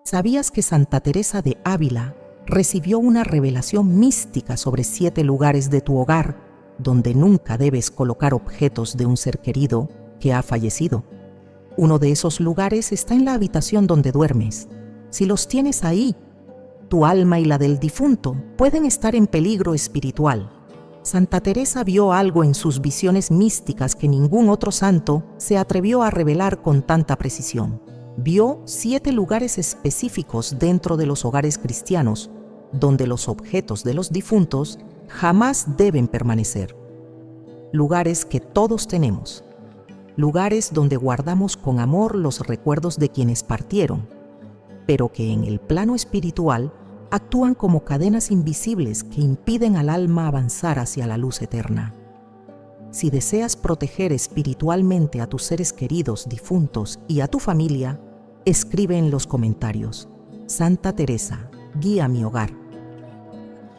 ¿Sabías que Santa Teresa de Ávila recibió una revelación mística sobre 7 lugares de tu hogar donde nunca debes colocar objetos de un ser querido que ha fallecido? Uno de esos lugares está en la habitación donde duermes. Si los tienes ahí, tu alma y la del difunto pueden estar en peligro espiritual. Santa Teresa vio algo en sus visiones místicas que ningún otro santo se atrevió a revelar con tanta precisión. Vio 7 lugares específicos dentro de los hogares cristianos, donde los objetos de los difuntos jamás deben permanecer. Lugares que todos tenemos. Lugares donde guardamos con amor los recuerdos de quienes partieron, pero que en el plano espiritual actúan como cadenas invisibles que impiden al alma avanzar hacia la luz eterna. Si deseas proteger espiritualmente a tus seres queridos difuntos y a tu familia, escribe en los comentarios: Santa Teresa, guía mi hogar.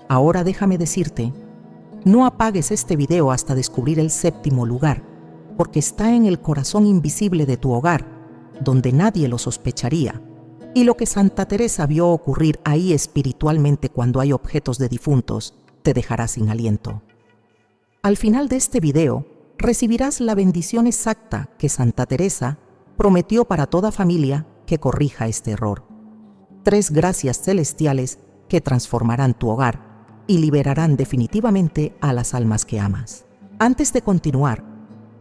Ahora déjame decirte, no apagues este video hasta descubrir el 7º lugar, porque está en el corazón invisible de tu hogar, donde nadie lo sospecharía. Y lo que Santa Teresa vio ocurrir ahí espiritualmente cuando hay objetos de difuntos, te dejará sin aliento. Al final de este video, recibirás la bendición exacta que Santa Teresa prometió para toda familia que corrija este error. 3 gracias celestiales que transformarán tu hogar y liberarán definitivamente a las almas que amas. Antes de continuar,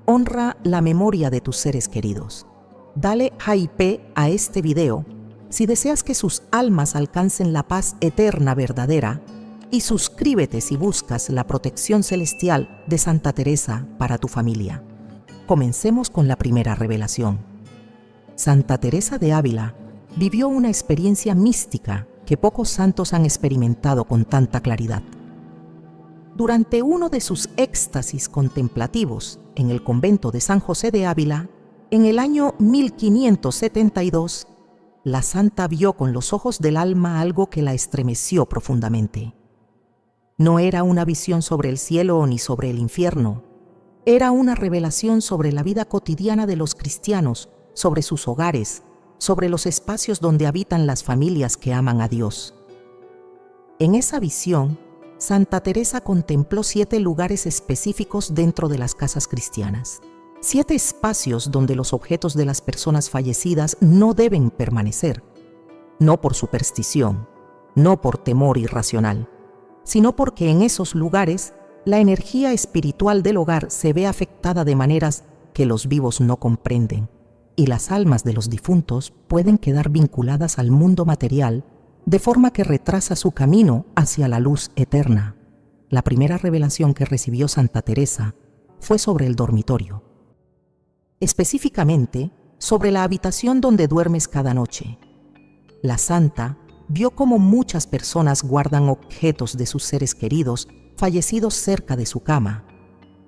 honra la memoria de tus seres queridos. Dale hype a este video si deseas que sus almas alcancen la paz eterna verdadera, y suscríbete si buscas la protección celestial de Santa Teresa para tu familia. Comencemos con la primera revelación. Santa Teresa de Ávila vivió una experiencia mística que pocos santos han experimentado con tanta claridad. Durante uno de sus éxtasis contemplativos en el convento de San José de Ávila, en el año 1572, la santa vio con los ojos del alma algo que la estremeció profundamente. No era una visión sobre el cielo ni sobre el infierno. Era una revelación sobre la vida cotidiana de los cristianos, sobre sus hogares, sobre los espacios donde habitan las familias que aman a Dios. En esa visión, Santa Teresa contempló 7 lugares específicos dentro de las casas cristianas. 7 espacios donde los objetos de las personas fallecidas no deben permanecer, no por superstición, no por temor irracional, sino porque en esos lugares la energía espiritual del hogar se ve afectada de maneras que los vivos no comprenden, y las almas de los difuntos pueden quedar vinculadas al mundo material de forma que retrasa su camino hacia la luz eterna. La primera revelación que recibió Santa Teresa fue sobre el dormitorio, específicamente sobre la habitación donde duermes cada noche. La santa vio cómo muchas personas guardan objetos de sus seres queridos fallecidos cerca de su cama: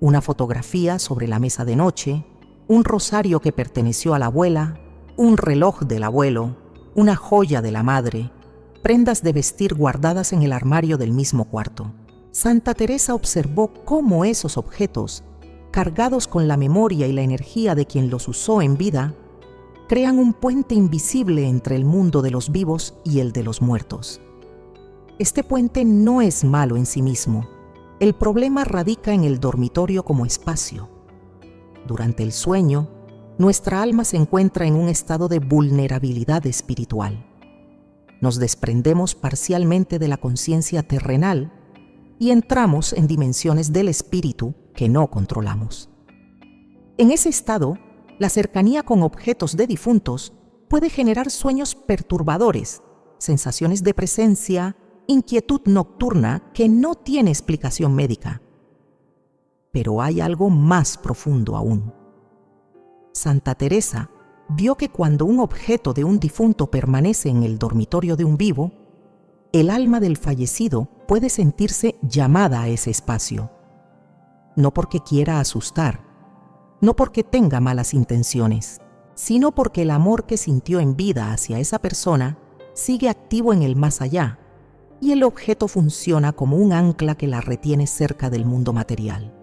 una fotografía sobre la mesa de noche, un rosario que perteneció a la abuela, un reloj del abuelo, una joya de la madre, prendas de vestir guardadas en el armario del mismo cuarto. Santa Teresa observó cómo esos objetos, cargados con la memoria y la energía de quien los usó en vida, crean un puente invisible entre el mundo de los vivos y el de los muertos. Este puente no es malo en sí mismo. El problema radica en el dormitorio como espacio. Durante el sueño, nuestra alma se encuentra en un estado de vulnerabilidad espiritual. Nos desprendemos parcialmente de la conciencia terrenal y entramos en dimensiones del espíritu que no controlamos. En ese estado, la cercanía con objetos de difuntos puede generar sueños perturbadores, sensaciones de presencia, inquietud nocturna que no tiene explicación médica. Pero hay algo más profundo aún. Santa Teresa vio que cuando un objeto de un difunto permanece en el dormitorio de un vivo, el alma del fallecido puede sentirse llamada a ese espacio. No porque quiera asustar, no porque tenga malas intenciones, sino porque el amor que sintió en vida hacia esa persona sigue activo en el más allá, y el objeto funciona como un ancla que la retiene cerca del mundo material.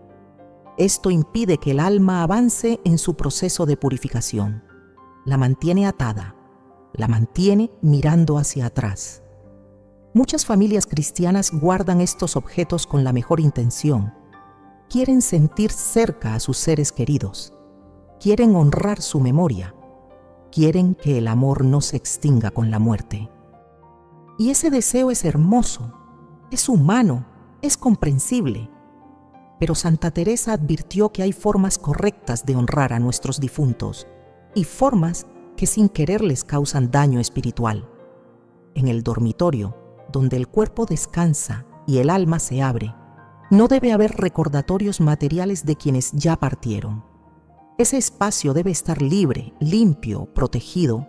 Esto impide que el alma avance en su proceso de purificación. La mantiene atada, la mantiene mirando hacia atrás. Muchas familias cristianas guardan estos objetos con la mejor intención. Quieren sentir cerca a sus seres queridos. Quieren honrar su memoria. Quieren que el amor no se extinga con la muerte. Y ese deseo es hermoso, es humano, es comprensible. Pero Santa Teresa advirtió que hay formas correctas de honrar a nuestros difuntos y formas que sin querer les causan daño espiritual. En el dormitorio, donde el cuerpo descansa y el alma se abre, no debe haber recordatorios materiales de quienes ya partieron. Ese espacio debe estar libre, limpio, protegido.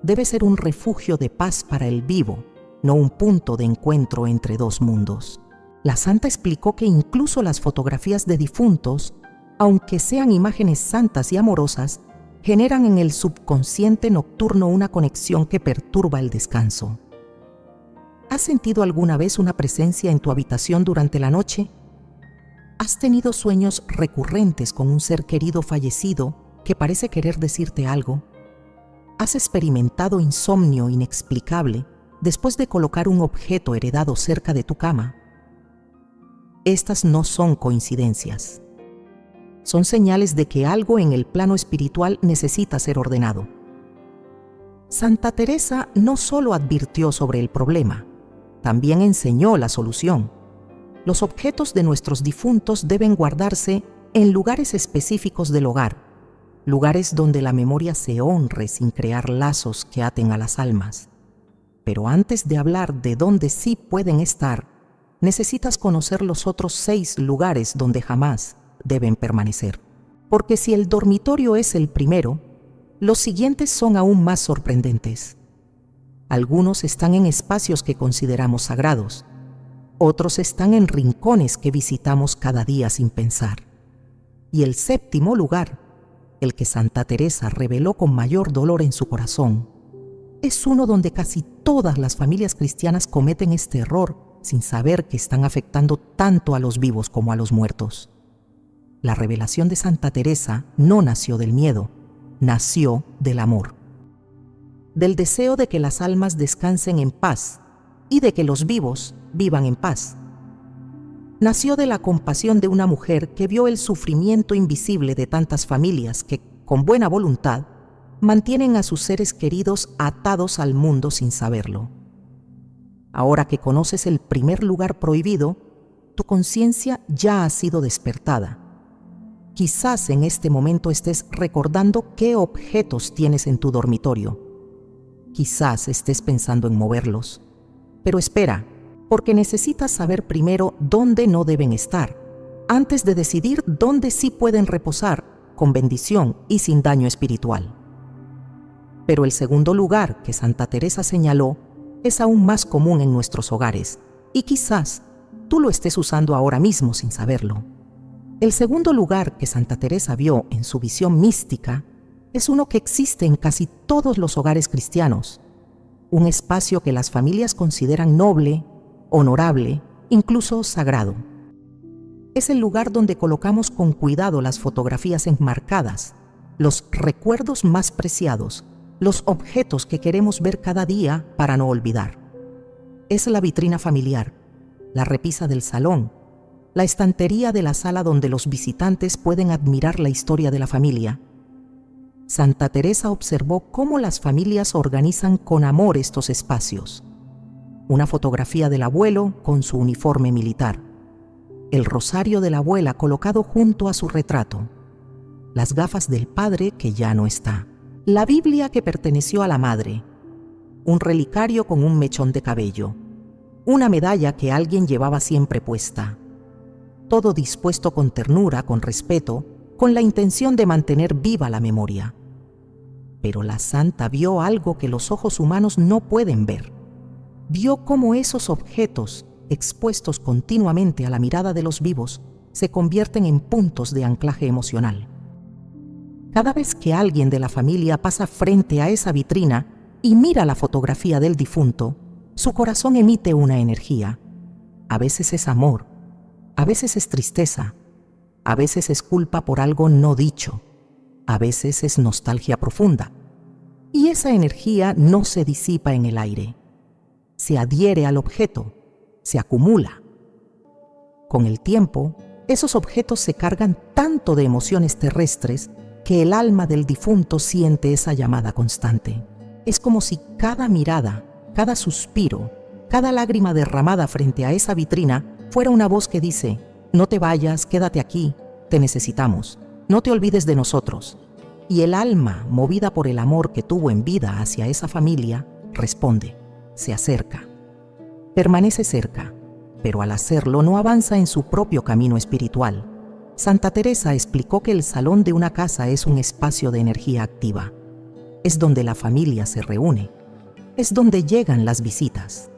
Debe ser un refugio de paz para el vivo, no un punto de encuentro entre dos mundos. La santa explicó que incluso las fotografías de difuntos, aunque sean imágenes santas y amorosas, generan en el subconsciente nocturno una conexión que perturba el descanso. ¿Has sentido alguna vez una presencia en tu habitación durante la noche? ¿Has tenido sueños recurrentes con un ser querido fallecido que parece querer decirte algo? ¿Has experimentado insomnio inexplicable después de colocar un objeto heredado cerca de tu cama? Estas no son coincidencias. Son señales de que algo en el plano espiritual necesita ser ordenado. Santa Teresa no solo advirtió sobre el problema, también enseñó la solución. Los objetos de nuestros difuntos deben guardarse en lugares específicos del hogar, lugares donde la memoria se honre sin crear lazos que aten a las almas. Pero antes de hablar de dónde sí pueden estar, necesitas conocer los otros 6 lugares donde jamás deben permanecer. Porque si el dormitorio es el primero, los siguientes son aún más sorprendentes. Algunos están en espacios que consideramos sagrados. Otros están en rincones que visitamos cada día sin pensar. Y el 7º lugar, el que Santa Teresa reveló con mayor dolor en su corazón, es uno donde casi todas las familias cristianas cometen este error sin saber que están afectando tanto a los vivos como a los muertos. La revelación de Santa Teresa no nació del miedo, nació del amor. Del deseo de que las almas descansen en paz y de que los vivos vivan en paz. Nació de la compasión de una mujer que vio el sufrimiento invisible de tantas familias que, con buena voluntad, mantienen a sus seres queridos atados al mundo sin saberlo. Ahora que conoces el primer lugar prohibido, tu conciencia ya ha sido despertada. Quizás en este momento estés recordando qué objetos tienes en tu dormitorio. Quizás estés pensando en moverlos. Pero espera, porque necesitas saber primero dónde no deben estar, antes de decidir dónde sí pueden reposar, con bendición y sin daño espiritual. Pero el segundo lugar que Santa Teresa señaló es aún más común en nuestros hogares, y quizás tú lo estés usando ahora mismo sin saberlo. El segundo lugar que Santa Teresa vio en su visión mística es uno que existe en casi todos los hogares cristianos, un espacio que las familias consideran noble, honorable, incluso sagrado. Es el lugar donde colocamos con cuidado las fotografías enmarcadas, los recuerdos más preciados, los objetos que queremos ver cada día para no olvidar. Es la vitrina familiar, la repisa del salón, la estantería de la sala donde los visitantes pueden admirar la historia de la familia. Santa Teresa observó cómo las familias organizan con amor estos espacios. Una fotografía del abuelo con su uniforme militar, el rosario de la abuela colocado junto a su retrato, las gafas del padre que ya no está, la Biblia que perteneció a la madre, un relicario con un mechón de cabello, una medalla que alguien llevaba siempre puesta. Todo dispuesto con ternura, con respeto, con la intención de mantener viva la memoria. Pero la santa vio algo que los ojos humanos no pueden ver. Vio cómo esos objetos, expuestos continuamente a la mirada de los vivos, se convierten en puntos de anclaje emocional. Cada vez que alguien de la familia pasa frente a esa vitrina y mira la fotografía del difunto, su corazón emite una energía. A veces es amor, a veces es tristeza, a veces es culpa por algo no dicho, a veces es nostalgia profunda. Y esa energía no se disipa en el aire, se adhiere al objeto, se acumula. Con el tiempo, esos objetos se cargan tanto de emociones terrestres que el alma del difunto siente esa llamada constante. Es como si cada mirada, cada suspiro, cada lágrima derramada frente a esa vitrina fuera una voz que dice: no te vayas, quédate aquí, te necesitamos, no te olvides de nosotros. Y el alma, movida por el amor que tuvo en vida hacia esa familia, responde, se acerca. Permanece cerca, pero al hacerlo no avanza en su propio camino espiritual. Santa Teresa explicó que el salón de una casa es un espacio de energía activa. Es donde la familia se reúne. Es donde llegan las visitas.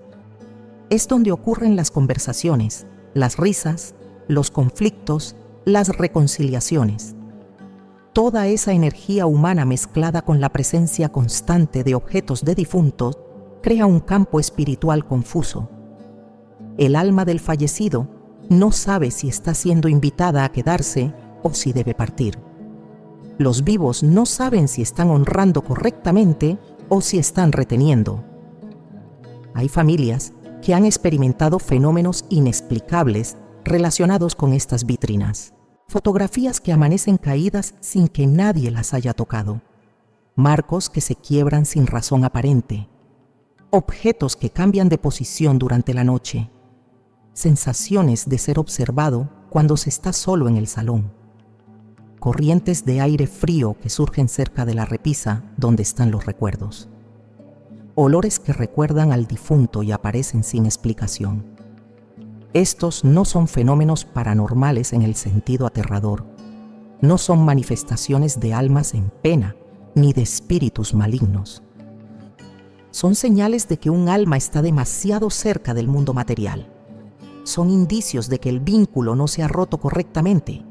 Es donde ocurren las conversaciones, las risas, los conflictos, las reconciliaciones. Toda esa energía humana mezclada con la presencia constante de objetos de difuntos crea un campo espiritual confuso. El alma del fallecido no sabe si está siendo invitada a quedarse o si debe partir. Los vivos no saben si están honrando correctamente o si están reteniendo. Hay familias que han experimentado fenómenos inexplicables relacionados con estas vitrinas. Fotografías que amanecen caídas sin que nadie las haya tocado. Marcos que se quiebran sin razón aparente. Objetos que cambian de posición durante la noche. Sensaciones de ser observado cuando se está solo en el salón. Corrientes de aire frío que surgen cerca de la repisa donde están los recuerdos. Olores que recuerdan al difunto y aparecen sin explicación. Estos no son fenómenos paranormales en el sentido aterrador. No son manifestaciones de almas en pena, ni de espíritus malignos. Son señales de que un alma está demasiado cerca del mundo material. Son indicios de que el vínculo no se ha roto correctamente.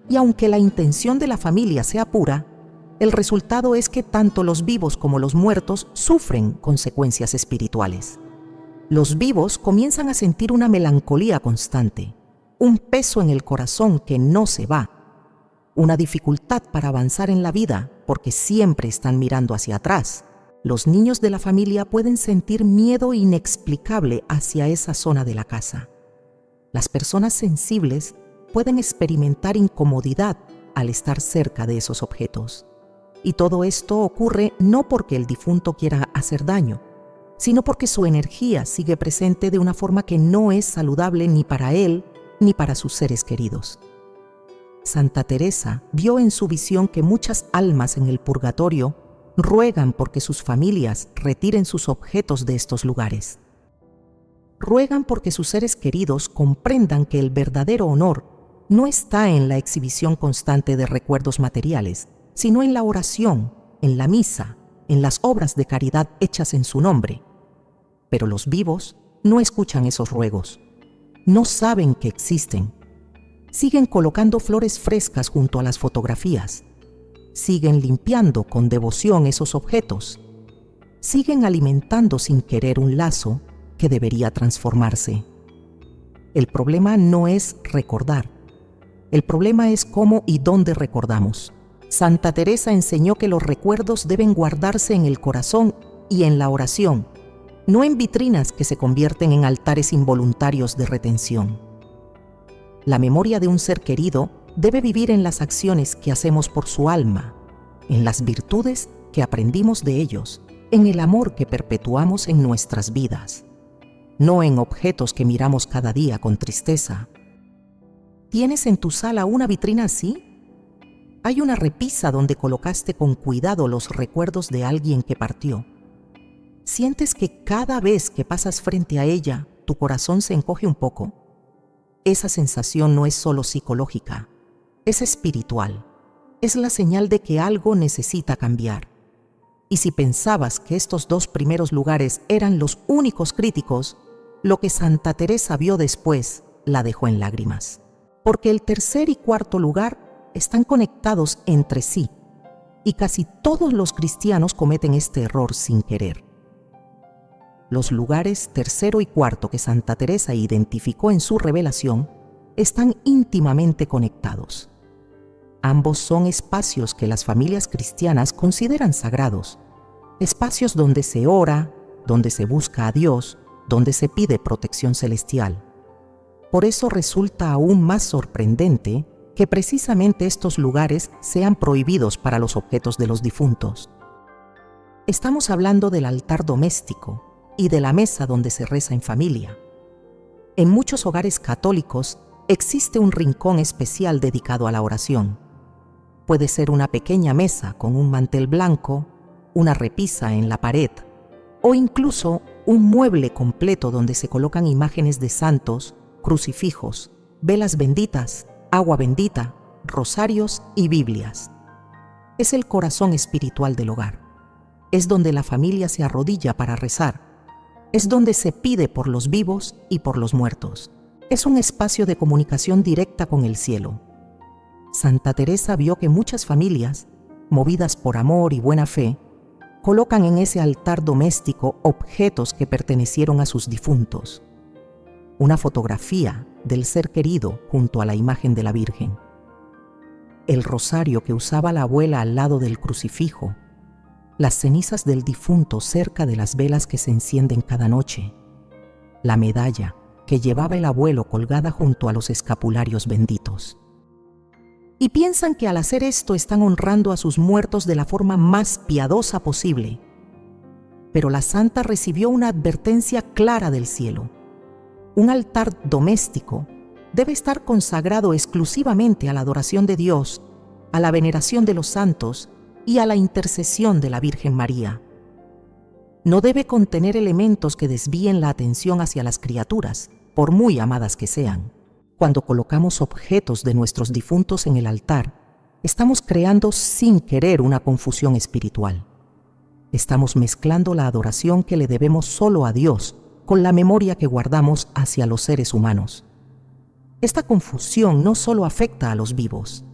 Y aunque la intención de la familia sea pura, el resultado es que tanto los vivos como los muertos sufren consecuencias espirituales. Los vivos comienzan a sentir una melancolía constante, un peso en el corazón que no se va, una dificultad para avanzar en la vida porque siempre están mirando hacia atrás. Los niños de la familia pueden sentir miedo inexplicable hacia esa zona de la casa. Las personas sensibles pueden experimentar incomodidad al estar cerca de esos objetos. Y todo esto ocurre no porque el difunto quiera hacer daño, sino porque su energía sigue presente de una forma que no es saludable ni para él ni para sus seres queridos. Santa Teresa vio en su visión que muchas almas en el purgatorio ruegan porque sus familias retiren sus objetos de estos lugares. Ruegan porque sus seres queridos comprendan que el verdadero honor no está en la exhibición constante de recuerdos materiales, sino en la oración, en la misa, en las obras de caridad hechas en su nombre. Pero los vivos no escuchan esos ruegos, no saben que existen. Siguen colocando flores frescas junto a las fotografías, siguen limpiando con devoción esos objetos, siguen alimentando sin querer un lazo que debería transformarse. El problema no es recordar, el problema es cómo y dónde recordamos. Santa Teresa enseñó que los recuerdos deben guardarse en el corazón y en la oración, no en vitrinas que se convierten en altares involuntarios de retención. La memoria de un ser querido debe vivir en las acciones que hacemos por su alma, en las virtudes que aprendimos de ellos, en el amor que perpetuamos en nuestras vidas, no en objetos que miramos cada día con tristeza. ¿Tienes en tu sala una vitrina así? ¿Hay una repisa donde colocaste con cuidado los recuerdos de alguien que partió? ¿Sientes que cada vez que pasas frente a ella, tu corazón se encoge un poco? Esa sensación no es solo psicológica, es espiritual. Es la señal de que algo necesita cambiar. Y si pensabas que estos dos primeros lugares eran los únicos críticos, lo que Santa Teresa vio después la dejó en lágrimas. Porque el tercer y cuarto lugar están conectados entre sí, y casi todos los cristianos cometen este error sin querer. Los lugares tercero y cuarto que Santa Teresa identificó en su revelación están íntimamente conectados. Ambos son espacios que las familias cristianas consideran sagrados, espacios donde se ora, donde se busca a Dios, donde se pide protección celestial. Por eso resulta aún más sorprendente que precisamente estos lugares sean prohibidos para los objetos de los difuntos. Estamos hablando del altar doméstico y de la mesa donde se reza en familia. En muchos hogares católicos existe un rincón especial dedicado a la oración. Puede ser una pequeña mesa con un mantel blanco, una repisa en la pared, o incluso un mueble completo donde se colocan imágenes de santos, crucifijos, velas benditas, agua bendita, rosarios y Biblias. Es el corazón espiritual del hogar. Es donde la familia se arrodilla para rezar. Es donde se pide por los vivos y por los muertos. Es un espacio de comunicación directa con el cielo. Santa Teresa vio que muchas familias, movidas por amor y buena fe, colocan en ese altar doméstico objetos que pertenecieron a sus difuntos. Una fotografía del ser querido junto a la imagen de la Virgen. El rosario que usaba la abuela al lado del crucifijo. Las cenizas del difunto cerca de las velas que se encienden cada noche. La medalla que llevaba el abuelo colgada junto a los escapularios benditos. Y piensan que al hacer esto están honrando a sus muertos de la forma más piadosa posible. Pero la santa recibió una advertencia clara del cielo. Un altar doméstico debe estar consagrado exclusivamente a la adoración de Dios, a la veneración de los santos y a la intercesión de la Virgen María. No debe contener elementos que desvíen la atención hacia las criaturas, por muy amadas que sean. Cuando colocamos objetos de nuestros difuntos en el altar, estamos creando sin querer una confusión espiritual. Estamos mezclando la adoración que le debemos solo a Dios con la memoria que guardamos hacia los seres humanos. Esta confusión no solo afecta a los vivos,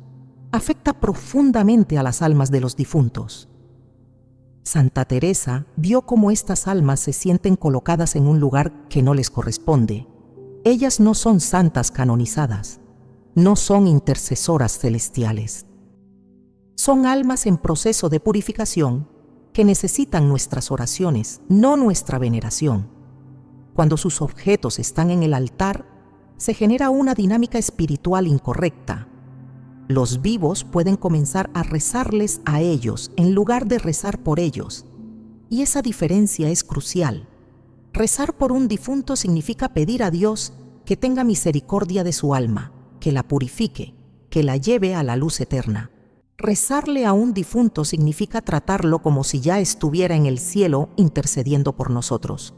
afecta profundamente a las almas de los difuntos. Santa Teresa vio cómo estas almas se sienten colocadas en un lugar que no les corresponde. Ellas no son santas canonizadas, no son intercesoras celestiales. Son almas en proceso de purificación que necesitan nuestras oraciones, no nuestra veneración. Cuando sus objetos están en el altar, se genera una dinámica espiritual incorrecta. Los vivos pueden comenzar a rezarles a ellos en lugar de rezar por ellos. Y esa diferencia es crucial. Rezar por un difunto significa pedir a Dios que tenga misericordia de su alma, que la purifique, que la lleve a la luz eterna. Rezarle a un difunto significa tratarlo como si ya estuviera en el cielo intercediendo por nosotros,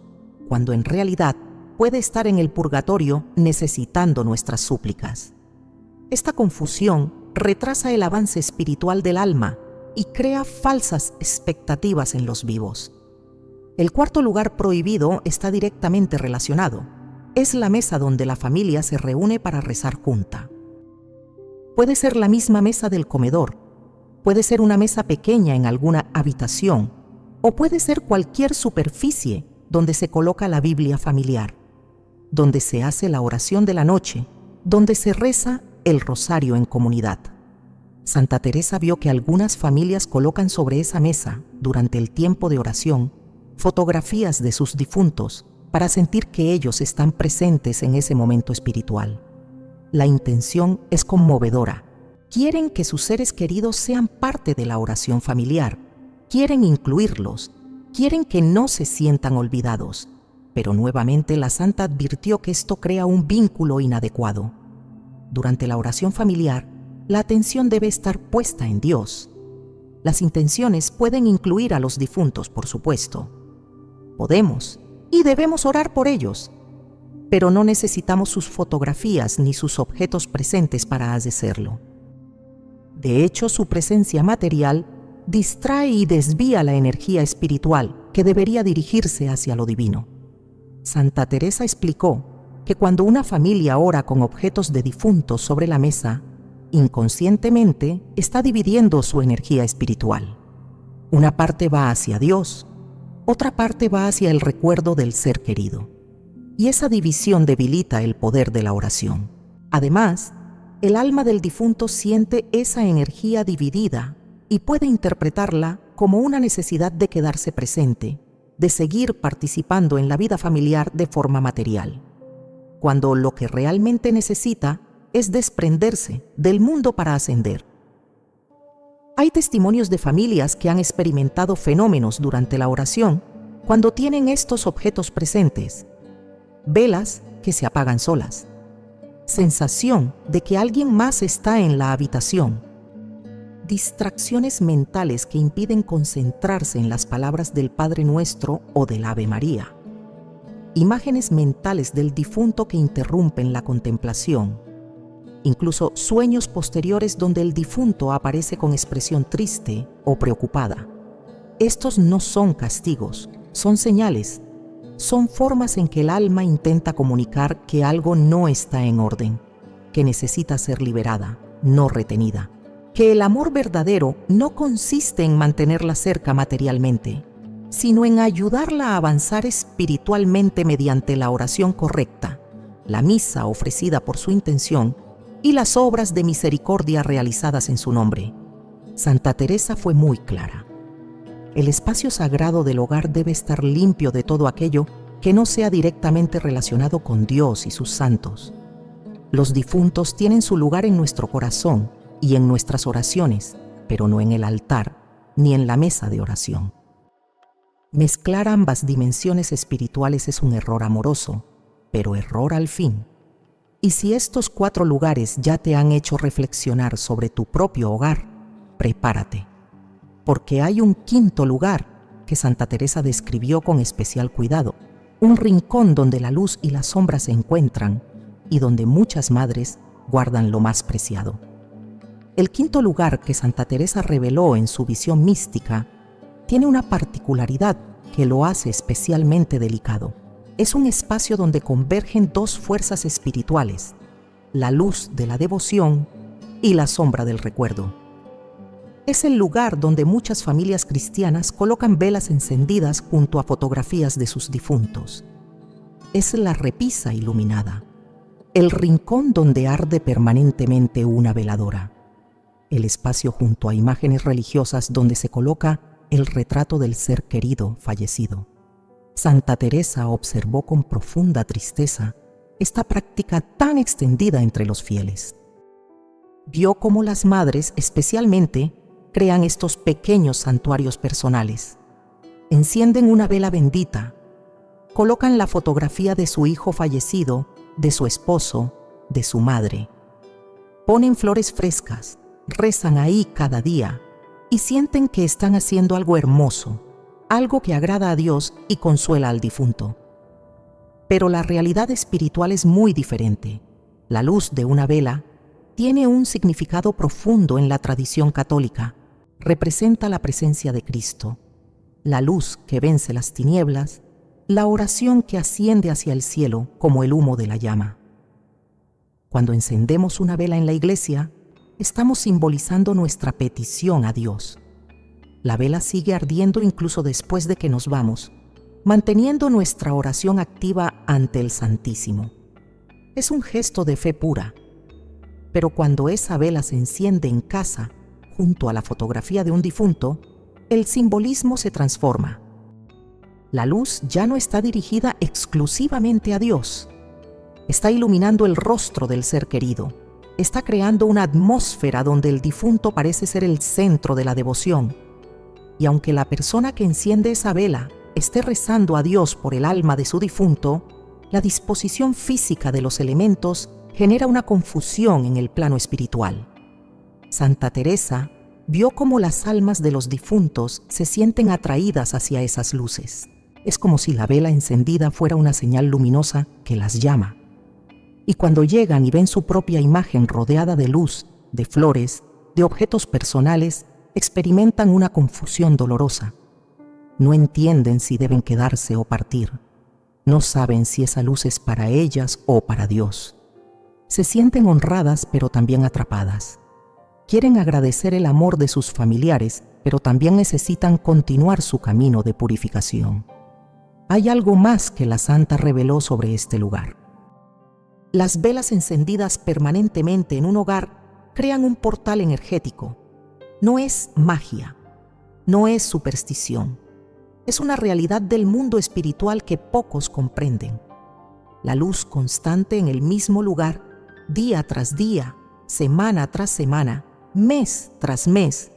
cuando en realidad puede estar en el purgatorio necesitando nuestras súplicas. Esta confusión retrasa el avance espiritual del alma y crea falsas expectativas en los vivos. El cuarto lugar prohibido está directamente relacionado. Es la mesa donde la familia se reúne para rezar junta. Puede ser la misma mesa del comedor, puede ser una mesa pequeña en alguna habitación, o puede ser cualquier superficie donde se coloca la Biblia familiar, donde se hace la oración de la noche, donde se reza el rosario en comunidad. Santa Teresa vio que algunas familias colocan sobre esa mesa, durante el tiempo de oración, fotografías de sus difuntos para sentir que ellos están presentes en ese momento espiritual. La intención es conmovedora. Quieren que sus seres queridos sean parte de la oración familiar. Quieren incluirlos. Quieren que no se sientan olvidados. Pero nuevamente la santa advirtió que esto crea un vínculo inadecuado. Durante la oración familiar, la atención debe estar puesta en Dios. Las intenciones pueden incluir a los difuntos, por supuesto. Podemos y debemos orar por ellos, pero no necesitamos sus fotografías ni sus objetos presentes para hacerlo. De hecho, su presencia material distrae y desvía la energía espiritual que debería dirigirse hacia lo divino. Santa Teresa explicó que cuando una familia ora con objetos de difuntos sobre la mesa, inconscientemente está dividiendo su energía espiritual. Una parte va hacia Dios, otra parte va hacia el recuerdo del ser querido. Y esa división debilita el poder de la oración. Además, el alma del difunto siente esa energía dividida y puede interpretarla como una necesidad de quedarse presente, de seguir participando en la vida familiar de forma material, cuando lo que realmente necesita es desprenderse del mundo para ascender. Hay testimonios de familias que han experimentado fenómenos durante la oración cuando tienen estos objetos presentes: velas que se apagan solas, sensación de que alguien más está en la habitación, distracciones mentales que impiden concentrarse en las palabras del Padre Nuestro o del Ave María, imágenes mentales del difunto que interrumpen la contemplación, incluso sueños posteriores donde el difunto aparece con expresión triste o preocupada. Estos no son castigos, son señales, son formas en que el alma intenta comunicar que algo no está en orden, que necesita ser liberada, no retenida, que el amor verdadero no consiste en mantenerla cerca materialmente, sino en ayudarla a avanzar espiritualmente mediante la oración correcta, la misa ofrecida por su intención y las obras de misericordia realizadas en su nombre. Santa Teresa fue muy clara. El espacio sagrado del hogar debe estar limpio de todo aquello que no sea directamente relacionado con Dios y sus santos. Los difuntos tienen su lugar en nuestro corazón y en nuestras oraciones, pero no en el altar ni en la mesa de oración. Mezclar ambas dimensiones espirituales es un error amoroso, pero error al fin. Y si estos 4 lugares ya te han hecho reflexionar sobre tu propio hogar, prepárate, porque hay un 5.º lugar que Santa Teresa describió con especial cuidado, un rincón donde la luz y la sombra se encuentran y donde muchas madres guardan lo más preciado. El 5.º lugar que Santa Teresa reveló en su visión mística tiene una particularidad que lo hace especialmente delicado. Es un espacio donde convergen 2 fuerzas espirituales, la luz de la devoción y la sombra del recuerdo. Es el lugar donde muchas familias cristianas colocan velas encendidas junto a fotografías de sus difuntos. Es la repisa iluminada, el rincón donde arde permanentemente una veladora, el espacio junto a imágenes religiosas donde se coloca el retrato del ser querido fallecido. Santa Teresa observó con profunda tristeza esta práctica tan extendida entre los fieles. Vio cómo las madres, especialmente, crean estos pequeños santuarios personales. Encienden una vela bendita, colocan la fotografía de su hijo fallecido, de su esposo, de su madre. Ponen flores frescas, rezan ahí cada día y sienten que están haciendo algo hermoso, algo que agrada a Dios y consuela al difunto. Pero la realidad espiritual es muy diferente. La luz de una vela tiene un significado profundo en la tradición católica. Representa la presencia de Cristo, la luz que vence las tinieblas, la oración que asciende hacia el cielo como el humo de la llama. Cuando encendemos una vela en la iglesia, estamos simbolizando nuestra petición a Dios. La vela sigue ardiendo incluso después de que nos vamos, manteniendo nuestra oración activa ante el Santísimo. Es un gesto de fe pura, pero cuando esa vela se enciende en casa, junto a la fotografía de un difunto, el simbolismo se transforma. La luz ya no está dirigida exclusivamente a Dios. Está iluminando el rostro del ser querido. Está creando una atmósfera donde el difunto parece ser el centro de la devoción. Y aunque la persona que enciende esa vela esté rezando a Dios por el alma de su difunto, la disposición física de los elementos genera una confusión en el plano espiritual. Santa Teresa vio cómo las almas de los difuntos se sienten atraídas hacia esas luces. Es como si la vela encendida fuera una señal luminosa que las llama. Y cuando llegan y ven su propia imagen rodeada de luz, de flores, de objetos personales, experimentan una confusión dolorosa. No entienden si deben quedarse o partir. No saben si esa luz es para ellas o para Dios. Se sienten honradas, pero también atrapadas. Quieren agradecer el amor de sus familiares, pero también necesitan continuar su camino de purificación. Hay algo más que la Santa reveló sobre este lugar. Las velas encendidas permanentemente en un hogar crean un portal energético. No es magia. No es superstición. Es una realidad del mundo espiritual que pocos comprenden. La luz constante en el mismo lugar, día tras día, semana tras semana, mes tras mes,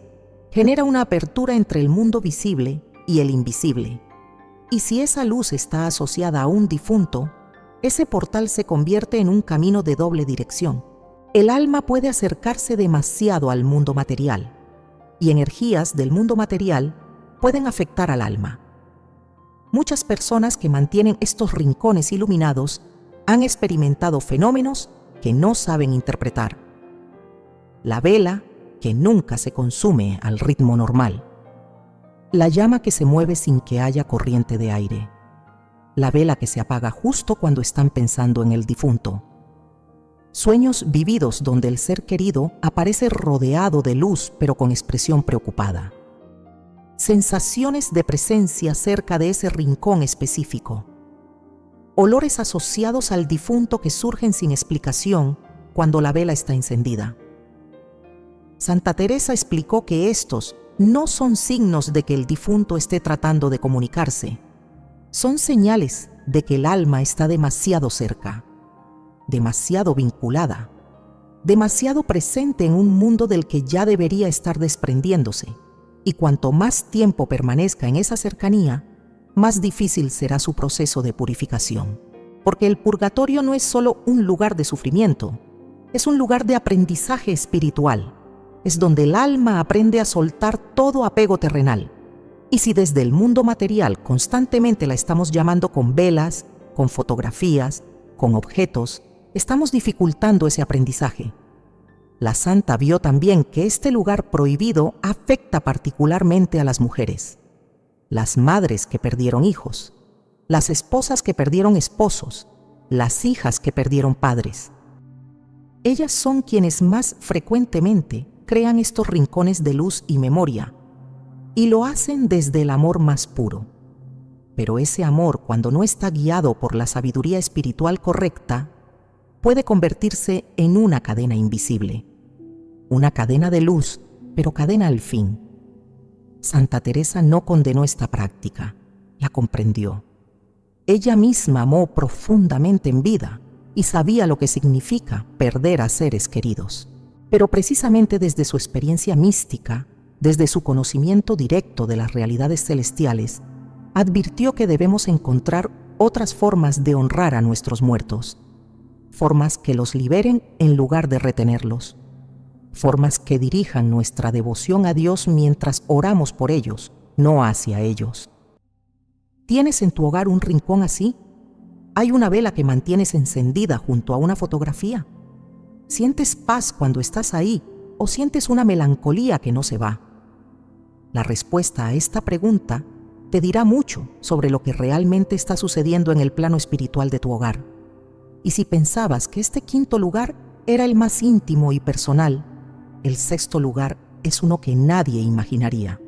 genera una apertura entre el mundo visible y el invisible. Y si esa luz está asociada a un difunto, ese portal se convierte en un camino de doble dirección. El alma puede acercarse demasiado al mundo material, y energías del mundo material pueden afectar al alma. Muchas personas que mantienen estos rincones iluminados han experimentado fenómenos que no saben interpretar. La vela que nunca se consume al ritmo normal. La llama que se mueve sin que haya corriente de aire. La vela que se apaga justo cuando están pensando en el difunto. Sueños vividos donde el ser querido aparece rodeado de luz pero con expresión preocupada. Sensaciones de presencia cerca de ese rincón específico. Olores asociados al difunto que surgen sin explicación cuando la vela está encendida. Santa Teresa explicó que estos no son signos de que el difunto esté tratando de comunicarse. Son señales de que el alma está demasiado cerca, demasiado vinculada, demasiado presente en un mundo del que ya debería estar desprendiéndose. Y cuanto más tiempo permanezca en esa cercanía, más difícil será su proceso de purificación. Porque el purgatorio no es solo un lugar de sufrimiento, es un lugar de aprendizaje espiritual. Es donde el alma aprende a soltar todo apego terrenal. Y si desde el mundo material constantemente la estamos llamando con velas, con fotografías, con objetos, estamos dificultando ese aprendizaje. La santa vio también que este lugar prohibido afecta particularmente a las mujeres, las madres que perdieron hijos, las esposas que perdieron esposos, las hijas que perdieron padres. Ellas son quienes más frecuentemente crean estos rincones de luz y memoria, y lo hacen desde el amor más puro. Pero ese amor, cuando no está guiado por la sabiduría espiritual correcta, puede convertirse en una cadena invisible. Una cadena de luz, pero cadena al fin. Santa Teresa no condenó esta práctica, la comprendió. Ella misma amó profundamente en vida y sabía lo que significa perder a seres queridos. Pero precisamente desde su experiencia mística, desde su conocimiento directo de las realidades celestiales, advirtió que debemos encontrar otras formas de honrar a nuestros muertos, formas que los liberen en lugar de retenerlos, formas que dirijan nuestra devoción a Dios mientras oramos por ellos, no hacia ellos. ¿Tienes en tu hogar un rincón así? ¿Hay una vela que mantienes encendida junto a una fotografía? ¿Sientes paz cuando estás ahí o sientes una melancolía que no se va? La respuesta a esta pregunta te dirá mucho sobre lo que realmente está sucediendo en el plano espiritual de tu hogar. Y si pensabas que este quinto lugar era el más íntimo y personal, el sexto lugar es uno que nadie imaginaría.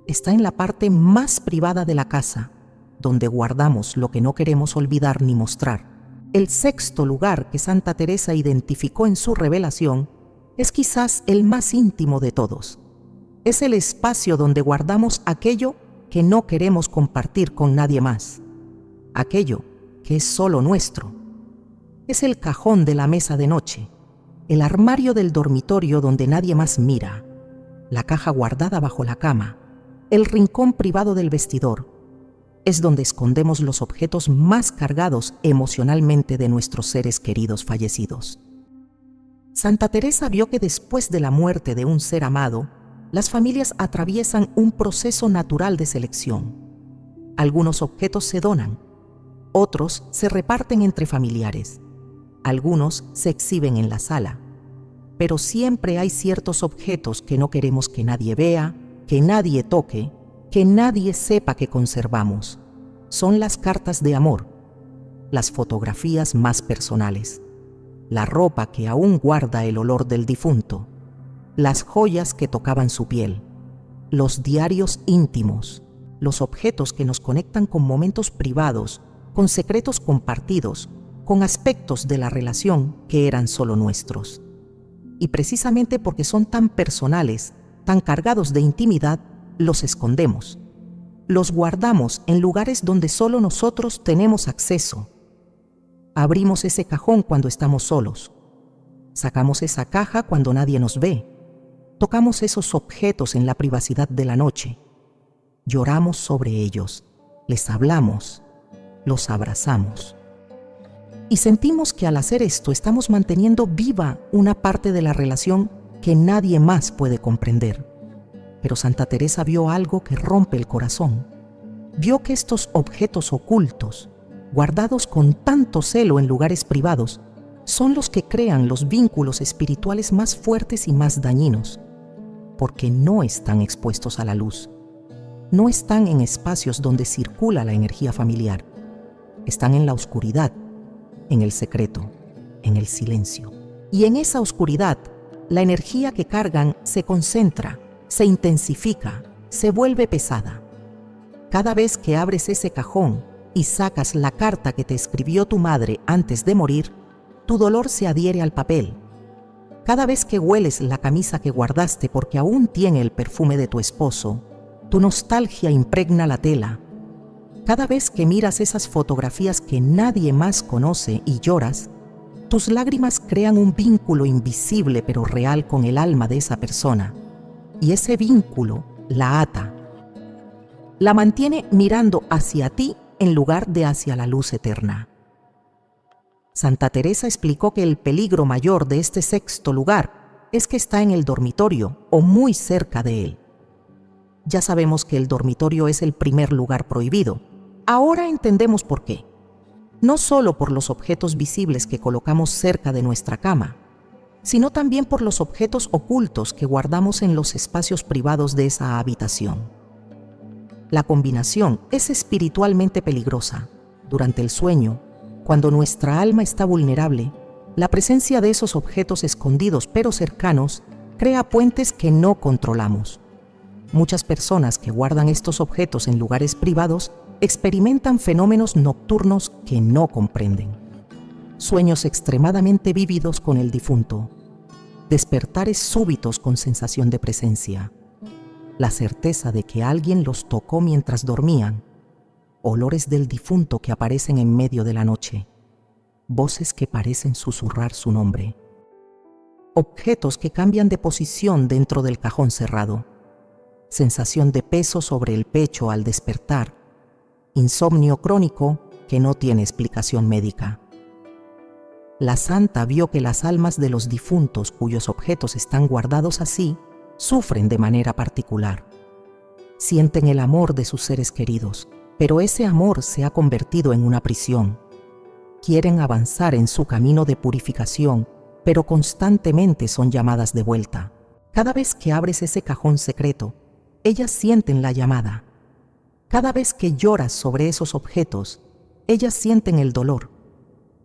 Está en la parte más privada de la casa, donde guardamos lo que no queremos olvidar ni mostrar. El sexto lugar que Santa Teresa identificó en su revelación es quizás el más íntimo de todos. Es el espacio donde guardamos aquello que no queremos compartir con nadie más, aquello que es solo nuestro. Es el cajón de la mesa de noche, el armario del dormitorio donde nadie más mira, la caja guardada bajo la cama, el rincón privado del vestidor. Es donde escondemos los objetos más cargados emocionalmente de nuestros seres queridos fallecidos. Santa Teresa vio que después de la muerte de un ser amado, las familias atraviesan un proceso natural de selección. Algunos objetos se donan, otros se reparten entre familiares, algunos se exhiben en la sala, pero siempre hay ciertos objetos que no queremos que nadie vea, que nadie toque, que nadie sepa que conservamos. Son las cartas de amor, las fotografías más personales, la ropa que aún guarda el olor del difunto, las joyas que tocaban su piel, los diarios íntimos, los objetos que nos conectan con momentos privados, con secretos compartidos, con aspectos de la relación que eran solo nuestros. Y precisamente porque son tan personales, tan cargados de intimidad, los escondemos. Los guardamos en lugares donde solo nosotros tenemos acceso. Abrimos ese cajón cuando estamos solos. Sacamos esa caja cuando nadie nos ve. Tocamos esos objetos en la privacidad de la noche. Lloramos sobre ellos, les hablamos, los abrazamos. Y sentimos que al hacer esto estamos manteniendo viva una parte de la relación que nadie más puede comprender. Pero Santa Teresa vio algo que rompe el corazón. Vio que estos objetos ocultos, guardados con tanto celo en lugares privados, son los que crean los vínculos espirituales más fuertes y más dañinos, porque no están expuestos a la luz. No están en espacios donde circula la energía familiar. Están en la oscuridad, en el secreto, en el silencio. Y en esa oscuridad, la energía que cargan se concentra, se intensifica, se vuelve pesada. Cada vez que abres ese cajón y sacas la carta que te escribió tu madre antes de morir, tu dolor se adhiere al papel. Cada vez que hueles la camisa que guardaste porque aún tiene el perfume de tu esposo, tu nostalgia impregna la tela. Cada vez que miras esas fotografías que nadie más conoce y lloras, tus lágrimas crean un vínculo invisible pero real con el alma de esa persona. Y ese vínculo la ata. La mantiene mirando hacia ti en lugar de hacia la luz eterna. Santa Teresa explicó que el peligro mayor de este sexto lugar es que está en el dormitorio o muy cerca de él. Ya sabemos que el dormitorio es el primer lugar prohibido. Ahora entendemos por qué. No solo por los objetos visibles que colocamos cerca de nuestra cama, sino también por los objetos ocultos que guardamos en los espacios privados de esa habitación. La combinación es espiritualmente peligrosa. Durante el sueño, cuando nuestra alma está vulnerable, la presencia de esos objetos escondidos pero cercanos crea puentes que no controlamos. Muchas personas que guardan estos objetos en lugares privados experimentan fenómenos nocturnos que no comprenden. Sueños extremadamente vívidos con el difunto, despertares súbitos con sensación de presencia, la certeza de que alguien los tocó mientras dormían, olores del difunto que aparecen en medio de la noche, voces que parecen susurrar su nombre, objetos que cambian de posición dentro del cajón cerrado, sensación de peso sobre el pecho al despertar, insomnio crónico que no tiene explicación médica. La santa vio que las almas de los difuntos cuyos objetos están guardados así sufren de manera particular. Sienten el amor de sus seres queridos, pero ese amor se ha convertido en una prisión. Quieren avanzar en su camino de purificación, pero constantemente son llamadas de vuelta. Cada vez que abres ese cajón secreto, ellas sienten la llamada. Cada vez que lloras sobre esos objetos, ellas sienten el dolor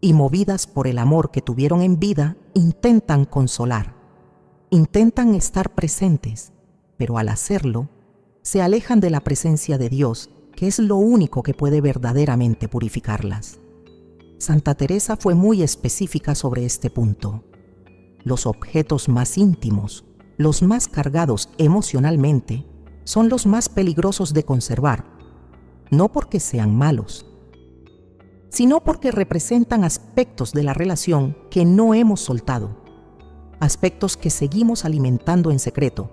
y, movidas por el amor que tuvieron en vida, intentan consolar, intentan estar presentes, pero al hacerlo, se alejan de la presencia de Dios, que es lo único que puede verdaderamente purificarlas. Santa Teresa fue muy específica sobre este punto. Los objetos más íntimos, los más cargados emocionalmente, son los más peligrosos de conservar, no porque sean malos, sino porque representan aspectos de la relación que no hemos soltado, aspectos que seguimos alimentando en secreto.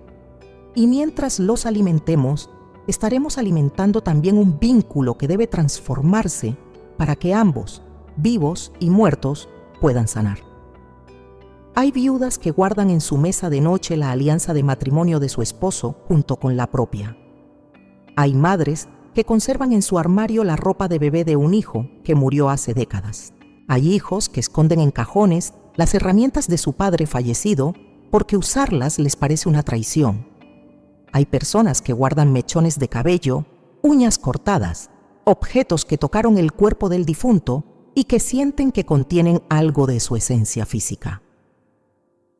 Y mientras los alimentemos, estaremos alimentando también un vínculo que debe transformarse para que ambos, vivos y muertos, puedan sanar. Hay viudas que guardan en su mesa de noche la alianza de matrimonio de su esposo junto con la propia. Hay madres que conservan en su armario la ropa de bebé de un hijo que murió hace décadas. Hay hijos que esconden en cajones las herramientas de su padre fallecido porque usarlas les parece una traición. Hay personas que guardan mechones de cabello, uñas cortadas, objetos que tocaron el cuerpo del difunto y que sienten que contienen algo de su esencia física.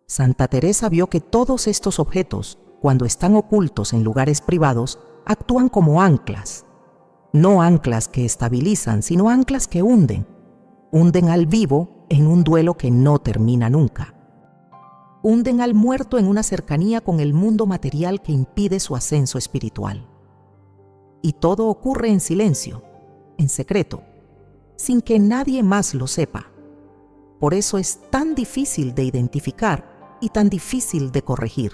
Santa Teresa vio que todos estos objetos, cuando están ocultos en lugares privados, actúan como anclas. No anclas que estabilizan, sino anclas que hunden al vivo en un duelo que no termina nunca. hunden al muerto en una cercanía con el mundo material que impide su ascenso espiritual. Y todo ocurre en silencio, en secreto, sin que nadie más lo sepa. Por eso es tan difícil de identificar y tan difícil de corregir.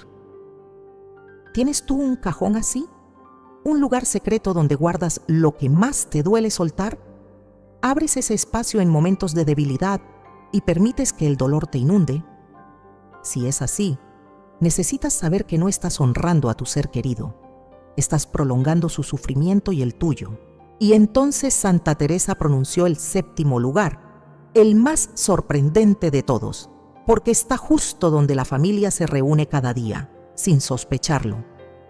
¿Tienes tú un cajón así? ¿Un lugar secreto donde guardas lo que más te duele soltar? ¿Abres ese espacio en momentos de debilidad y permites que el dolor te inunde? Si es así, necesitas saber que no estás honrando a tu ser querido. Estás prolongando su sufrimiento y el tuyo. Y entonces Santa Teresa pronunció el séptimo lugar, el más sorprendente de todos, porque está justo donde la familia se reúne cada día, sin sospecharlo.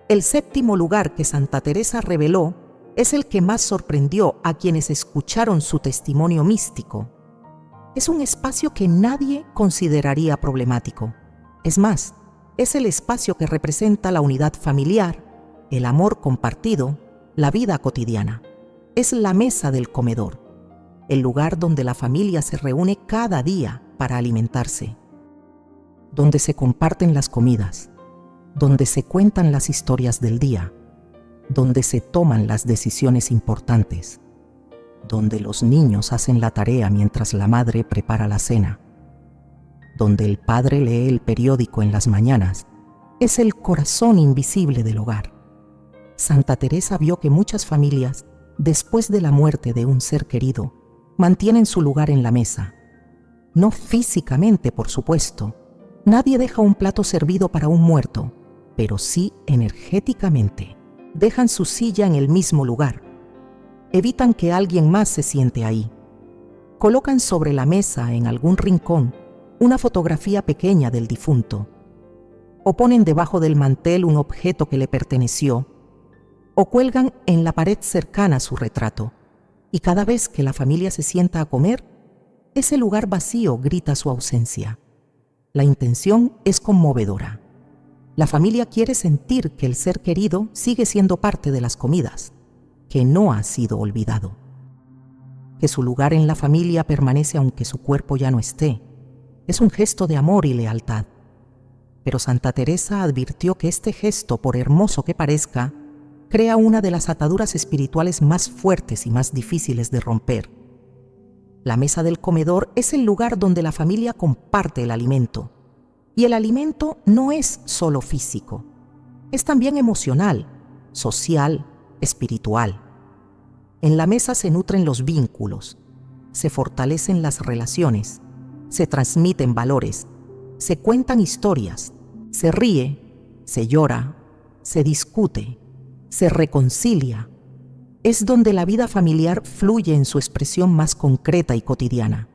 El séptimo lugar que Santa Teresa reveló es el que más sorprendió a quienes escucharon su testimonio místico. Es un espacio que nadie consideraría problemático. Es más, es el espacio que representa la unidad familiar, el amor compartido, la vida cotidiana. Es la mesa del comedor, el lugar donde la familia se reúne cada día para alimentarse, donde se comparten las comidas, donde se cuentan las historias del día, donde se toman las decisiones importantes, donde los niños hacen la tarea mientras la madre prepara la cena, donde el padre lee el periódico en las mañanas. Es el corazón invisible del hogar. Santa Teresa vio que muchas familias, después de la muerte de un ser querido, mantienen su lugar en la mesa. No físicamente, por supuesto. Nadie deja un plato servido para un muerto, pero sí energéticamente. Dejan su silla en el mismo lugar. Evitan que alguien más se siente ahí. Colocan sobre la mesa, en algún rincón, una fotografía pequeña del difunto. O ponen debajo del mantel un objeto que le perteneció, o cuelgan en la pared cercana su retrato. Y cada vez que la familia se sienta a comer, ese lugar vacío grita su ausencia. La intención es conmovedora. La familia quiere sentir que el ser querido sigue siendo parte de las comidas, que no ha sido olvidado, que su lugar en la familia permanece aunque su cuerpo ya no esté. Es un gesto de amor y lealtad. Pero Santa Teresa advirtió que este gesto, por hermoso que parezca, crea una de las ataduras espirituales más fuertes y más difíciles de romper. La mesa del comedor es el lugar donde la familia comparte el alimento. Y el alimento no es solo físico, es también emocional, social, espiritual. En la mesa se nutren los vínculos, se fortalecen las relaciones, se transmiten valores, se cuentan historias, se ríe, se llora, se discute, se reconcilia. Es donde la vida familiar fluye en su expresión más concreta y cotidiana.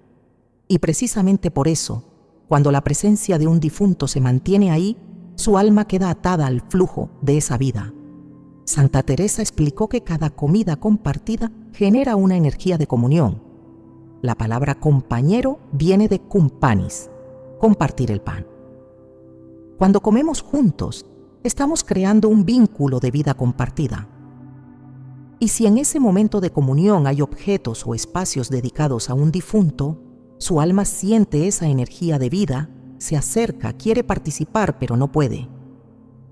Y precisamente por eso, cuando la presencia de un difunto se mantiene ahí, su alma queda atada al flujo de esa vida. Santa Teresa explicó que cada comida compartida genera una energía de comunión. La palabra compañero viene de cum panis, compartir el pan. Cuando comemos juntos, estamos creando un vínculo de vida compartida. Y si en ese momento de comunión hay objetos o espacios dedicados a un difunto, su alma siente esa energía de vida, se acerca, quiere participar, pero no puede.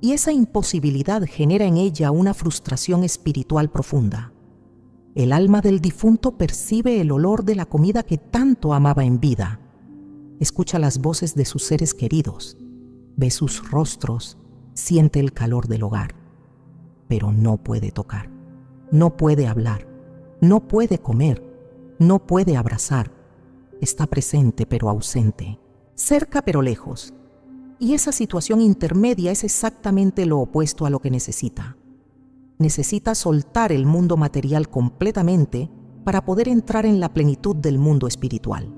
Y esa imposibilidad genera en ella una frustración espiritual profunda. El alma del difunto percibe el olor de la comida que tanto amaba en vida. Escucha las voces de sus seres queridos, ve sus rostros, siente el calor del hogar, pero no puede tocar, no puede hablar, no puede comer, no puede abrazar. Está presente pero ausente, cerca pero lejos. Y esa situación intermedia es exactamente lo opuesto a lo que necesita. Necesita soltar el mundo material completamente para poder entrar en la plenitud del mundo espiritual.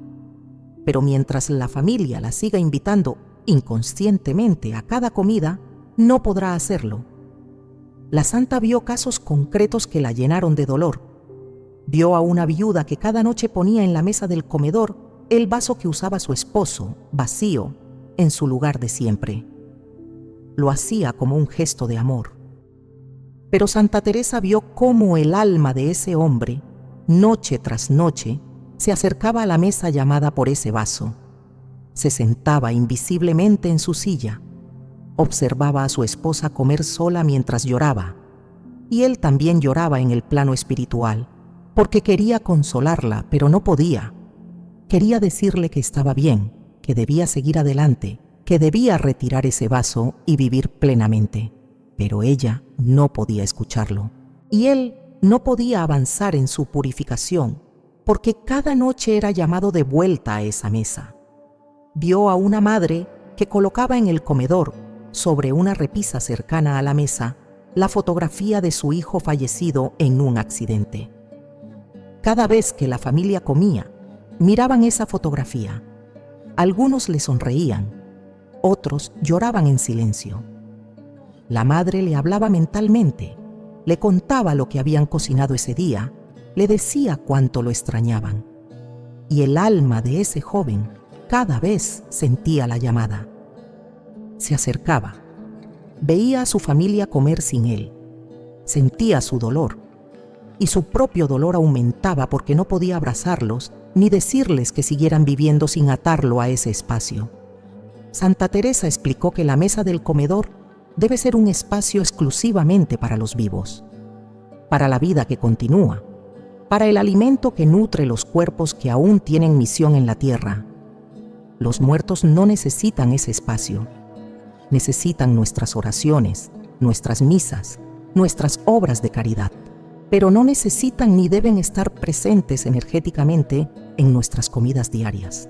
Pero mientras la familia la siga invitando inconscientemente a cada comida, no podrá hacerlo. La santa vio casos concretos que la llenaron de dolor. Vio a una viuda que cada noche ponía en la mesa del comedor el vaso que usaba su esposo, vacío, en su lugar de siempre. Lo hacía como un gesto de amor. Pero Santa Teresa vio cómo el alma de ese hombre, noche tras noche, se acercaba a la mesa llamada por ese vaso. Se sentaba invisiblemente en su silla. Observaba a su esposa comer sola mientras lloraba. Y él también lloraba en el plano espiritual, porque quería consolarla, pero no podía. Quería decirle que estaba bien, que debía seguir adelante, que debía retirar ese vaso y vivir plenamente. Pero ella no podía escucharlo. Y él no podía avanzar en su purificación, porque cada noche era llamado de vuelta a esa mesa. Vio a una madre que colocaba en el comedor, sobre una repisa cercana a la mesa, la fotografía de su hijo fallecido en un accidente. Cada vez que la familia comía, miraban esa fotografía. Algunos le sonreían, otros lloraban en silencio. La madre le hablaba mentalmente, le contaba lo que habían cocinado ese día, le decía cuánto lo extrañaban. Y el alma de ese joven cada vez sentía la llamada. Se acercaba, veía a su familia comer sin él, sentía su dolor, y su propio dolor aumentaba porque no podía abrazarlos ni decirles que siguieran viviendo sin atarlo a ese espacio. Santa Teresa explicó que la mesa del comedor debe ser un espacio exclusivamente para los vivos, para la vida que continúa, para el alimento que nutre los cuerpos que aún tienen misión en la tierra. Los muertos no necesitan ese espacio. Necesitan nuestras oraciones, nuestras misas, nuestras obras de caridad, pero no necesitan ni deben estar presentes energéticamente en nuestras comidas diarias.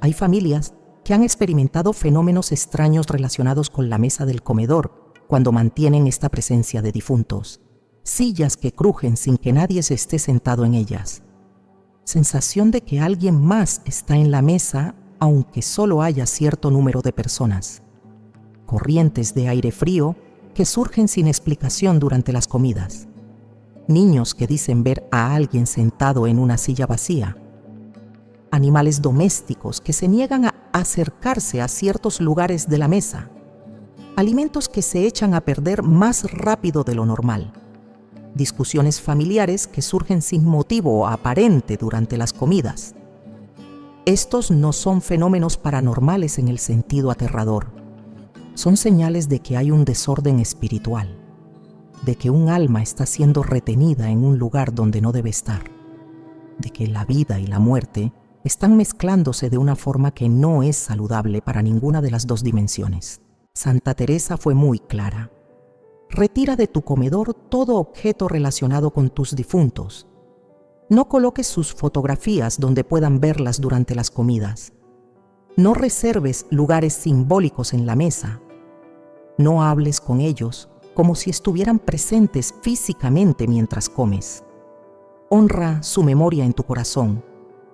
Hay familias que han experimentado fenómenos extraños relacionados con la mesa del comedor cuando mantienen esta presencia de difuntos. Sillas que crujen sin que nadie se esté sentado en ellas. Sensación de que alguien más está en la mesa aunque solo haya cierto número de personas. Corrientes de aire frío que surgen sin explicación durante las comidas. Niños que dicen ver a alguien sentado en una silla vacía. Animales domésticos que se niegan a acercarse a ciertos lugares de la mesa. Alimentos que se echan a perder más rápido de lo normal. Discusiones familiares que surgen sin motivo aparente durante las comidas. Estos no son fenómenos paranormales en el sentido aterrador. Son señales de que hay un desorden espiritual, de que un alma está siendo retenida en un lugar donde no debe estar, de que la vida y la muerte están mezclándose de una forma que no es saludable para ninguna de las dos dimensiones. Santa Teresa fue muy clara. Retira de tu comedor todo objeto relacionado con tus difuntos. No coloques sus fotografías donde puedan verlas durante las comidas. No reserves lugares simbólicos en la mesa. No hables con ellos como si estuvieran presentes físicamente mientras comes. Honra su memoria en tu corazón.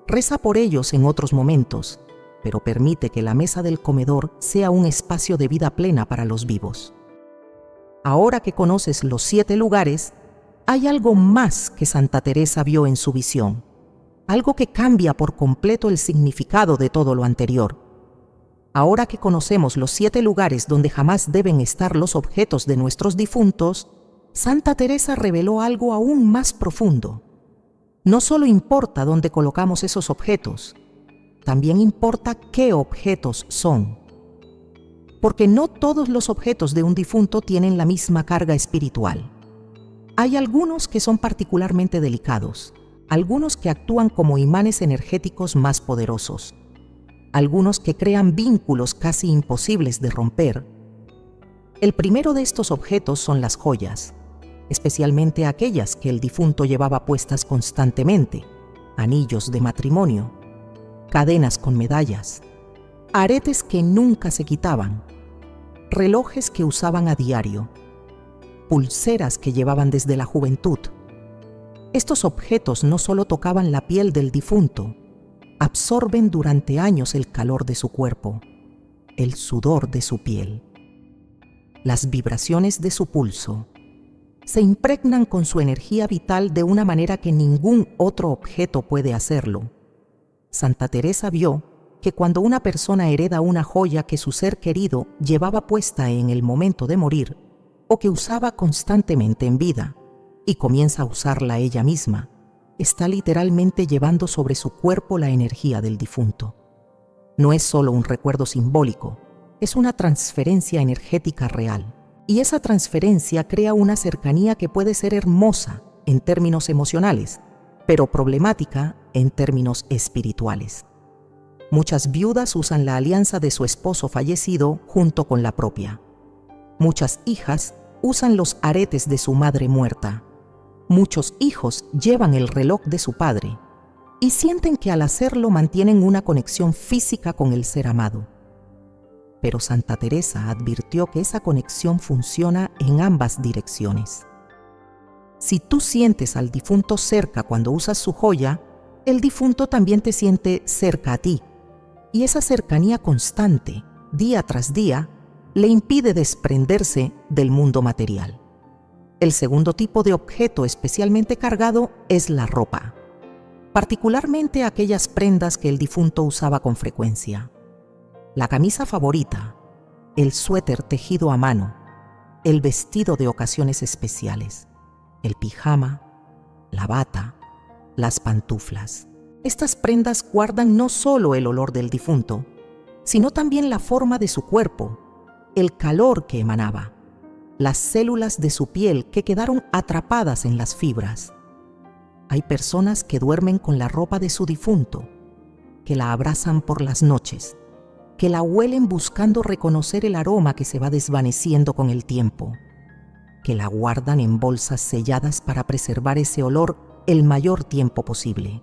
Reza por ellos en otros momentos, pero permite que la mesa del comedor sea un espacio de vida plena para los vivos. Ahora que conoces los 7 lugares, hay algo más que Santa Teresa vio en su visión, algo que cambia por completo el significado de todo lo anterior. Ahora que conocemos los 7 lugares donde jamás deben estar los objetos de nuestros difuntos, Santa Teresa reveló algo aún más profundo. No solo importa dónde colocamos esos objetos, también importa qué objetos son. Porque no todos los objetos de un difunto tienen la misma carga espiritual. Hay algunos que son particularmente delicados, algunos que actúan como imanes energéticos más poderosos, algunos que crean vínculos casi imposibles de romper. El primero de estos objetos son las joyas, especialmente aquellas que el difunto llevaba puestas constantemente, anillos de matrimonio, cadenas con medallas, aretes que nunca se quitaban, relojes que usaban a diario, pulseras que llevaban desde la juventud. Estos objetos no solo tocaban la piel del difunto, absorben durante años el calor de su cuerpo, el sudor de su piel, las vibraciones de su pulso. Se impregnan con su energía vital de una manera que ningún otro objeto puede hacerlo. Santa Teresa vio que cuando una persona hereda una joya que su ser querido llevaba puesta en el momento de morir, o que usaba constantemente en vida, y comienza a usarla ella misma, está literalmente llevando sobre su cuerpo la energía del difunto. No es solo un recuerdo simbólico, es una transferencia energética real. Y esa transferencia crea una cercanía que puede ser hermosa en términos emocionales, pero problemática en términos espirituales. Muchas viudas usan la alianza de su esposo fallecido junto con la propia. Muchas hijas usan los aretes de su madre muerta. Muchos hijos llevan el reloj de su padre y sienten que al hacerlo mantienen una conexión física con el ser amado. Pero Santa Teresa advirtió que esa conexión funciona en ambas direcciones. Si tú sientes al difunto cerca cuando usas su joya, el difunto también te siente cerca a ti. Y esa cercanía constante, día tras día, le impide desprenderse del mundo material. El segundo tipo de objeto especialmente cargado es la ropa, particularmente aquellas prendas que el difunto usaba con frecuencia. La camisa favorita, el suéter tejido a mano, el vestido de ocasiones especiales, el pijama, la bata, las pantuflas. Estas prendas guardan no solo el olor del difunto, sino también la forma de su cuerpo, el calor que emanaba, las células de su piel que quedaron atrapadas en las fibras. Hay personas que duermen con la ropa de su difunto, que la abrazan por las noches, que la huelen buscando reconocer el aroma que se va desvaneciendo con el tiempo, que la guardan en bolsas selladas para preservar ese olor el mayor tiempo posible,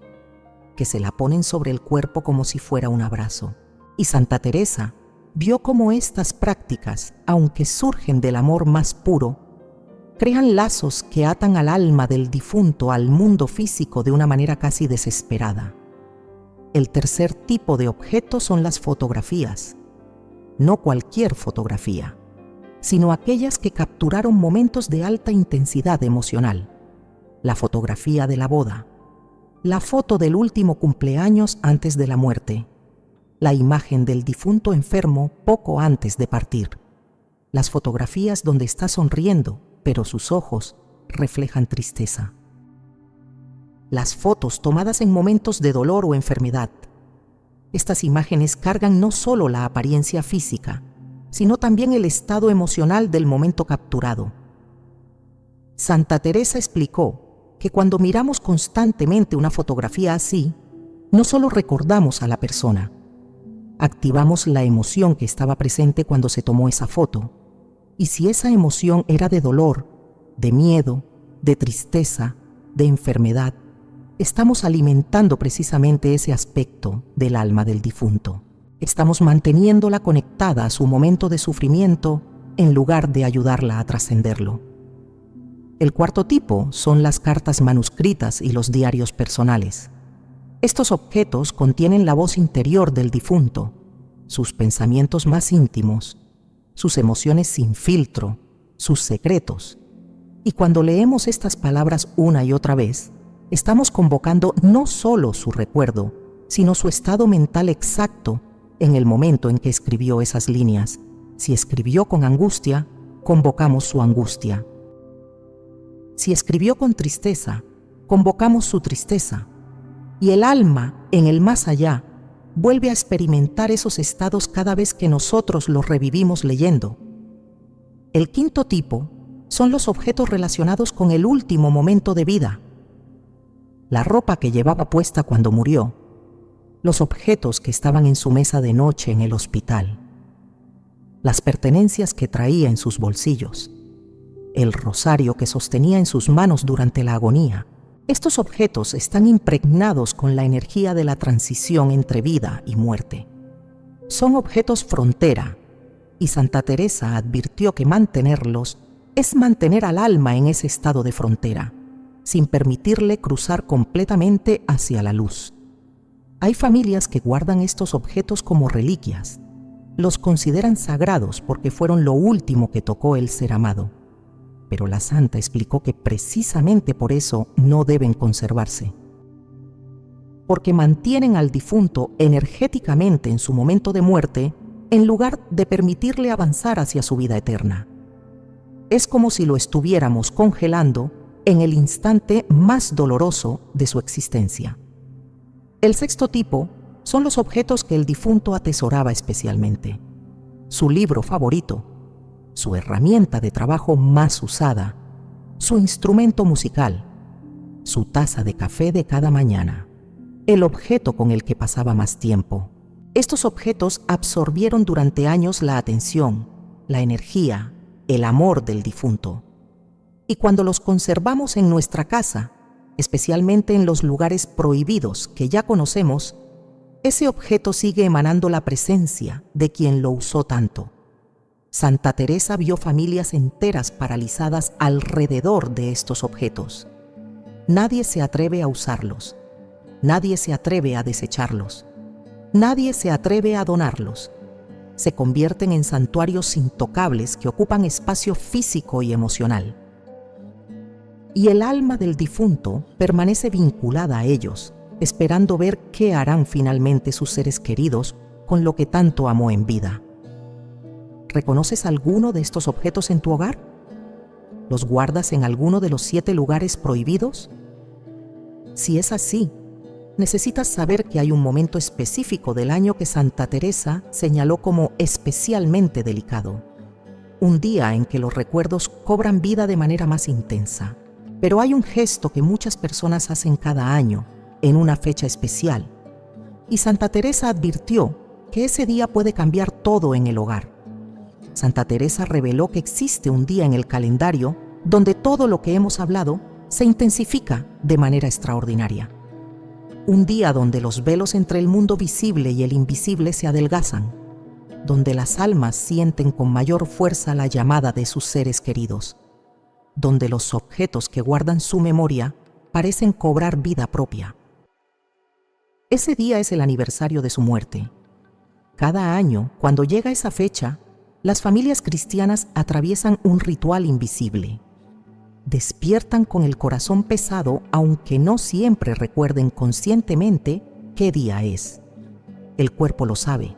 que se la ponen sobre el cuerpo como si fuera un abrazo. Y Santa Teresa vio cómo estas prácticas, aunque surgen del amor más puro, crean lazos que atan al alma del difunto al mundo físico de una manera casi desesperada. El tercer tipo de objeto son las fotografías. No cualquier fotografía, sino aquellas que capturaron momentos de alta intensidad emocional. La fotografía de la boda, la foto del último cumpleaños antes de la muerte, la imagen del difunto enfermo poco antes de partir, las fotografías donde está sonriendo, pero sus ojos reflejan tristeza. Las fotos tomadas en momentos de dolor o enfermedad. Estas imágenes cargan no solo la apariencia física, sino también el estado emocional del momento capturado. Santa Teresa explicó que cuando miramos constantemente una fotografía así, no solo recordamos a la persona, activamos la emoción que estaba presente cuando se tomó esa foto. Y si esa emoción era de dolor, de miedo, de tristeza, de enfermedad, estamos alimentando precisamente ese aspecto del alma del difunto. Estamos manteniéndola conectada a su momento de sufrimiento en lugar de ayudarla a trascenderlo. El cuarto tipo son las cartas manuscritas y los diarios personales. Estos objetos contienen la voz interior del difunto, sus pensamientos más íntimos, sus emociones sin filtro, sus secretos. Y cuando leemos estas palabras una y otra vez, estamos convocando no solo su recuerdo, sino su estado mental exacto en el momento en que escribió esas líneas. Si escribió con angustia, convocamos su angustia. Si escribió con tristeza, convocamos su tristeza. Y el alma, en el más allá, vuelve a experimentar esos estados cada vez que nosotros los revivimos leyendo. El quinto tipo son los objetos relacionados con el último momento de vida. La ropa que llevaba puesta cuando murió, los objetos que estaban en su mesa de noche en el hospital, las pertenencias que traía en sus bolsillos, el rosario que sostenía en sus manos durante la agonía. Estos objetos están impregnados con la energía de la transición entre vida y muerte. Son objetos frontera, y Santa Teresa advirtió que mantenerlos es mantener al alma en ese estado de frontera, sin permitirle cruzar completamente hacia la luz. Hay familias que guardan estos objetos como reliquias. Los consideran sagrados porque fueron lo último que tocó el ser amado. Pero la santa explicó que precisamente por eso no deben conservarse. Porque mantienen al difunto energéticamente en su momento de muerte en lugar de permitirle avanzar hacia su vida eterna. Es como si lo estuviéramos congelando en el instante más doloroso de su existencia. El sexto tipo son los objetos que el difunto atesoraba especialmente. Su libro favorito, su herramienta de trabajo más usada, su instrumento musical, su taza de café de cada mañana, el objeto con el que pasaba más tiempo. Estos objetos absorbieron durante años la atención, la energía, el amor del difunto. Y cuando los conservamos en nuestra casa, especialmente en los lugares prohibidos que ya conocemos, ese objeto sigue emanando la presencia de quien lo usó tanto. Santa Teresa vio familias enteras paralizadas alrededor de estos objetos. Nadie se atreve a usarlos. Nadie se atreve a desecharlos. Nadie se atreve a donarlos. Se convierten en santuarios intocables que ocupan espacio físico y emocional. Y el alma del difunto permanece vinculada a ellos, esperando ver qué harán finalmente sus seres queridos con lo que tanto amó en vida. ¿Reconoces alguno de estos objetos en tu hogar? ¿Los guardas en alguno de los 7 lugares prohibidos? Si es así, necesitas saber que hay un momento específico del año que Santa Teresa señaló como especialmente delicado. Un día en que los recuerdos cobran vida de manera más intensa. Pero hay un gesto que muchas personas hacen cada año, en una fecha especial. Y Santa Teresa advirtió que ese día puede cambiar todo en el hogar. Santa Teresa reveló que existe un día en el calendario donde todo lo que hemos hablado se intensifica de manera extraordinaria. Un día donde los velos entre el mundo visible y el invisible se adelgazan, donde las almas sienten con mayor fuerza la llamada de sus seres queridos, donde los objetos que guardan su memoria parecen cobrar vida propia. Ese día es el aniversario de su muerte. Cada año, cuando llega esa fecha, las familias cristianas atraviesan un ritual invisible. Despiertan con el corazón pesado, aunque no siempre recuerden conscientemente qué día es. El cuerpo lo sabe,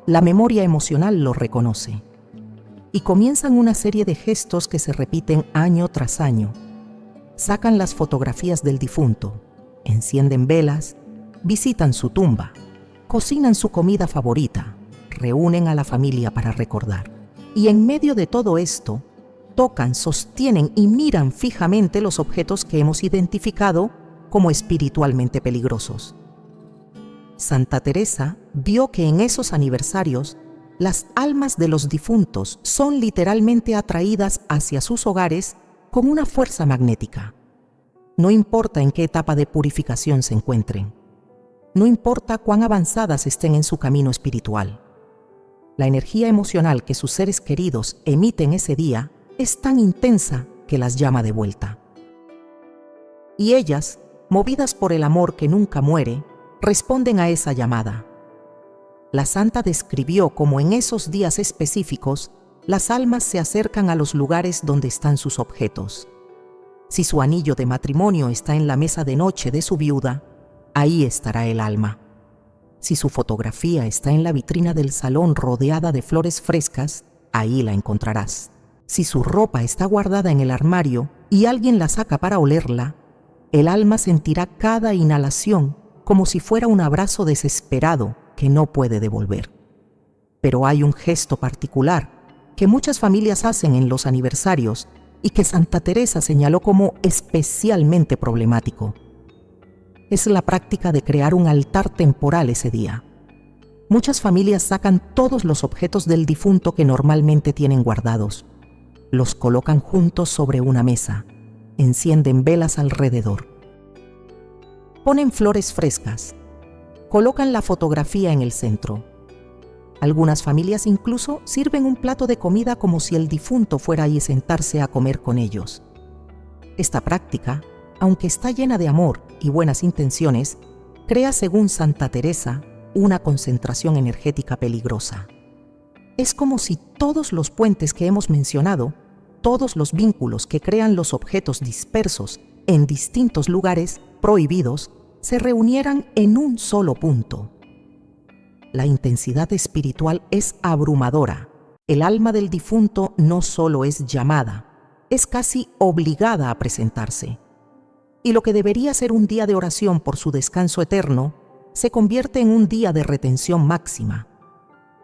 la memoria emocional lo reconoce. Y comienzan una serie de gestos que se repiten año tras año. Sacan las fotografías del difunto, encienden velas, visitan su tumba, cocinan su comida favorita, reúnen a la familia para recordar. Y en medio de todo esto, tocan, sostienen y miran fijamente los objetos que hemos identificado como espiritualmente peligrosos. Santa Teresa vio que en esos aniversarios las almas de los difuntos son literalmente atraídas hacia sus hogares con una fuerza magnética. No importa en qué etapa de purificación se encuentren. No importa cuán avanzadas estén en su camino espiritual. La energía emocional que sus seres queridos emiten ese día es tan intensa que las llama de vuelta. Y ellas, movidas por el amor que nunca muere, responden a esa llamada. La santa describió cómo en esos días específicos las almas se acercan a los lugares donde están sus objetos. Si su anillo de matrimonio está en la mesa de noche de su viuda, ahí estará el alma. Si su fotografía está en la vitrina del salón rodeada de flores frescas, ahí la encontrarás. Si su ropa está guardada en el armario y alguien la saca para olerla, el alma sentirá cada inhalación como si fuera un abrazo desesperado que no puede devolver. Pero hay un gesto particular que muchas familias hacen en los aniversarios y que Santa Teresa señaló como especialmente problemático. Es la práctica de crear un altar temporal ese día. Muchas familias sacan todos los objetos del difunto que normalmente tienen guardados. Los colocan juntos sobre una mesa, encienden velas alrededor. Ponen flores frescas, colocan la fotografía en el centro. Algunas familias incluso sirven un plato de comida como si el difunto fuera ahí a sentarse a comer con ellos. Esta práctica, aunque está llena de amor y buenas intenciones, crea, según Santa Teresa, una concentración energética peligrosa. Es como si todos los puentes que hemos mencionado, todos los vínculos que crean los objetos dispersos en distintos lugares prohibidos, se reunieran en un solo punto. La intensidad espiritual es abrumadora. El alma del difunto no solo es llamada, es casi obligada a presentarse. Y lo que debería ser un día de oración por su descanso eterno, se convierte en un día de retención máxima.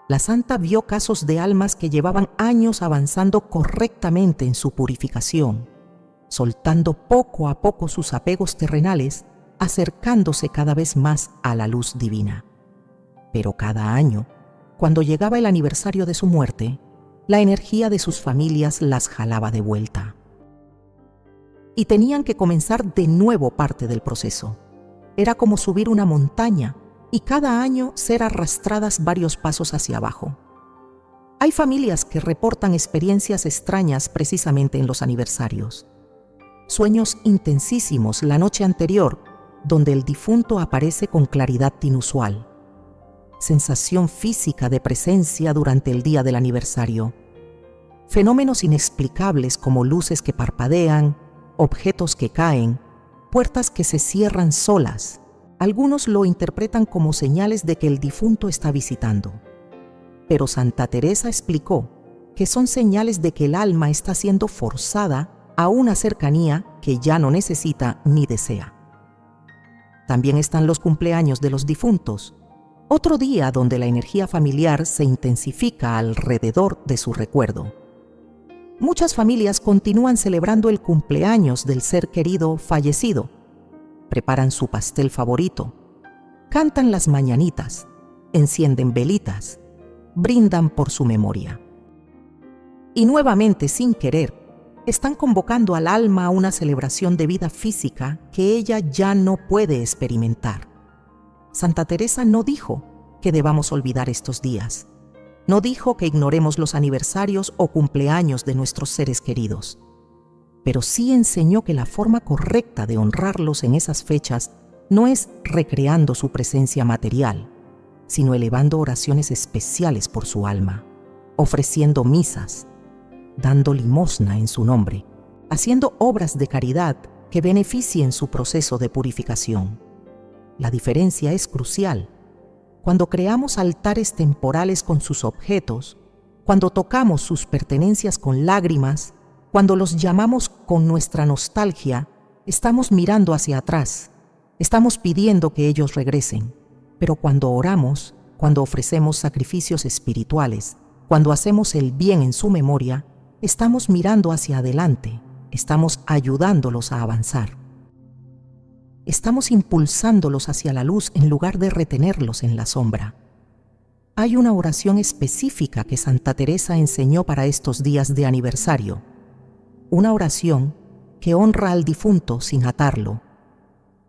La santa vio casos de almas que llevaban años avanzando correctamente en su purificación, soltando poco a poco sus apegos terrenales, acercándose cada vez más a la luz divina. Pero cada año, cuando llegaba el aniversario de su muerte, la energía de sus familias las jalaba de vuelta. Y tenían que comenzar de nuevo parte del proceso. Era como subir una montaña y cada año ser arrastradas varios pasos hacia abajo. Hay familias que reportan experiencias extrañas precisamente en los aniversarios. Sueños intensísimos la noche anterior, donde el difunto aparece con claridad inusual. Sensación física de presencia durante el día del aniversario. Fenómenos inexplicables como luces que parpadean, objetos que caen, puertas que se cierran solas. Algunos lo interpretan como señales de que el difunto está visitando. Pero Santa Teresa explicó que son señales de que el alma está siendo forzada a una cercanía que ya no necesita ni desea. También están los cumpleaños de los difuntos, otro día donde la energía familiar se intensifica alrededor de su recuerdo. Muchas familias continúan celebrando el cumpleaños del ser querido fallecido. Preparan su pastel favorito, cantan las mañanitas, encienden velitas, brindan por su memoria. Y nuevamente, sin querer, están convocando al alma a una celebración de vida física que ella ya no puede experimentar. Santa Teresa no dijo que debamos olvidar estos días. No dijo que ignoremos los aniversarios o cumpleaños de nuestros seres queridos. Pero sí enseñó que la forma correcta de honrarlos en esas fechas no es recreando su presencia material, sino elevando oraciones especiales por su alma, ofreciendo misas, dando limosna en su nombre, haciendo obras de caridad que beneficien su proceso de purificación. La diferencia es crucial. Cuando creamos altares temporales con sus objetos, cuando tocamos sus pertenencias con lágrimas, cuando los llamamos con nuestra nostalgia, estamos mirando hacia atrás, estamos pidiendo que ellos regresen. Pero cuando oramos, cuando ofrecemos sacrificios espirituales, cuando hacemos el bien en su memoria, estamos mirando hacia adelante, estamos ayudándolos a avanzar. Estamos impulsándolos hacia la luz en lugar de retenerlos en la sombra. Hay una oración específica que Santa Teresa enseñó para estos días de aniversario. Una oración que honra al difunto sin atarlo,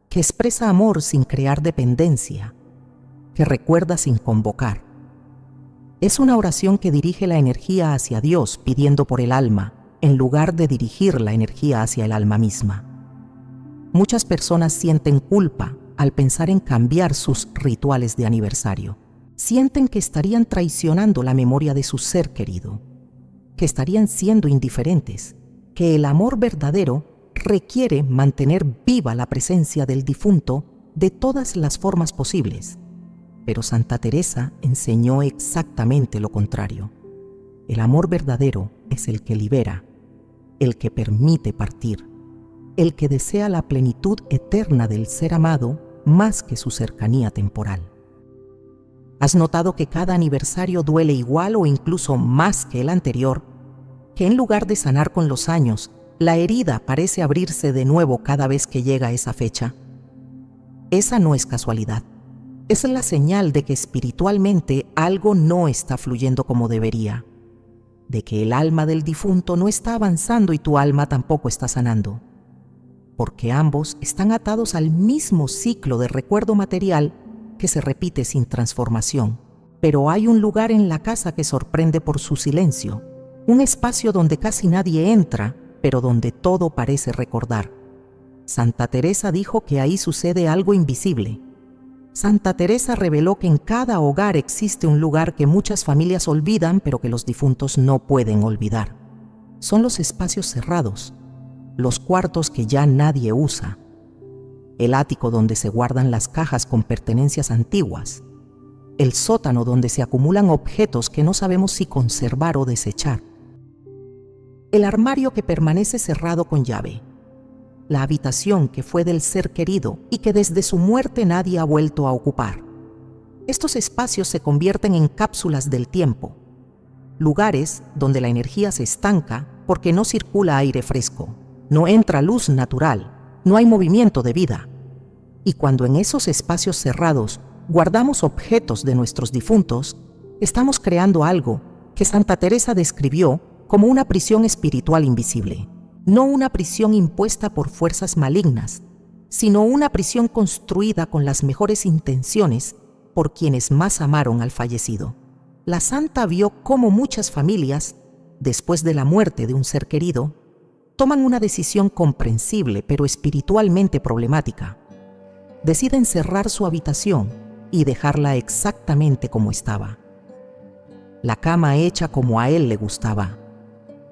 que expresa amor sin crear dependencia, que recuerda sin convocar. Es una oración que dirige la energía hacia Dios pidiendo por el alma, en lugar de dirigir la energía hacia el alma misma. Muchas personas sienten culpa al pensar en cambiar sus rituales de aniversario. Sienten que estarían traicionando la memoria de su ser querido, que estarían siendo indiferentes, que el amor verdadero requiere mantener viva la presencia del difunto de todas las formas posibles. Pero Santa Teresa enseñó exactamente lo contrario. El amor verdadero es el que libera, el que permite partir, el que desea la plenitud eterna del ser amado más que su cercanía temporal. ¿Has notado que cada aniversario duele igual o incluso más que el anterior? Que en lugar de sanar con los años, la herida parece abrirse de nuevo cada vez que llega esa fecha. Esa no es casualidad. Es la señal de que espiritualmente algo no está fluyendo como debería, de que el alma del difunto no está avanzando y tu alma tampoco está sanando, porque ambos están atados al mismo ciclo de recuerdo material que se repite sin transformación. Pero hay un lugar en la casa que sorprende por su silencio, un espacio donde casi nadie entra, pero donde todo parece recordar. Santa Teresa dijo que ahí sucede algo invisible. Santa Teresa reveló que en cada hogar existe un lugar que muchas familias olvidan, pero que los difuntos no pueden olvidar. Son los espacios cerrados, los cuartos que ya nadie usa, el ático donde se guardan las cajas con pertenencias antiguas, el sótano donde se acumulan objetos que no sabemos si conservar o desechar, el armario que permanece cerrado con llave, la habitación que fue del ser querido y que desde su muerte nadie ha vuelto a ocupar. Estos espacios se convierten en cápsulas del tiempo, lugares donde la energía se estanca porque no circula aire fresco, no entra luz natural, no hay movimiento de vida. Y cuando en esos espacios cerrados guardamos objetos de nuestros difuntos, estamos creando algo que Santa Teresa describió como una prisión espiritual invisible. No una prisión impuesta por fuerzas malignas, sino una prisión construida con las mejores intenciones por quienes más amaron al fallecido. La santa vio cómo muchas familias, después de la muerte de un ser querido, toman una decisión comprensible pero espiritualmente problemática. Deciden cerrar su habitación y dejarla exactamente como estaba. La cama hecha como a él le gustaba,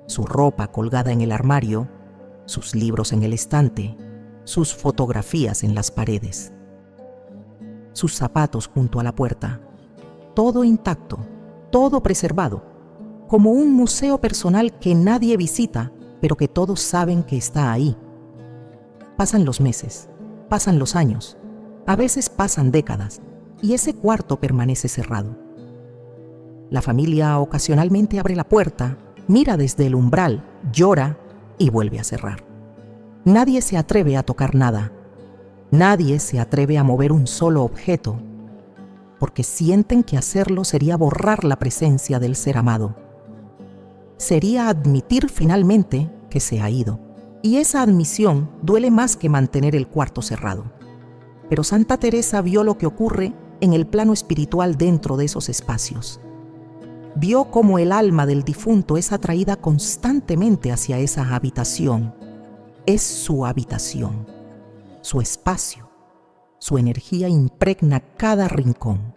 su ropa colgada en el armario, sus libros en el estante, sus fotografías en las paredes, sus zapatos junto a la puerta, todo intacto, todo preservado, como un museo personal que nadie visita, pero que todos saben que está ahí. Pasan los meses, pasan los años, a veces pasan décadas, y ese cuarto permanece cerrado. La familia ocasionalmente abre la puerta, mira desde el umbral, llora y vuelve a cerrar. Nadie se atreve a tocar nada. Nadie se atreve a mover un solo objeto, porque sienten que hacerlo sería borrar la presencia del ser amado. Sería admitir finalmente que se ha ido. Y esa admisión duele más que mantener el cuarto cerrado. Pero Santa Teresa vio lo que ocurre en el plano espiritual dentro de esos espacios. Vio cómo el alma del difunto es atraída constantemente hacia esa habitación. Es su habitación, su espacio, su energía impregna cada rincón.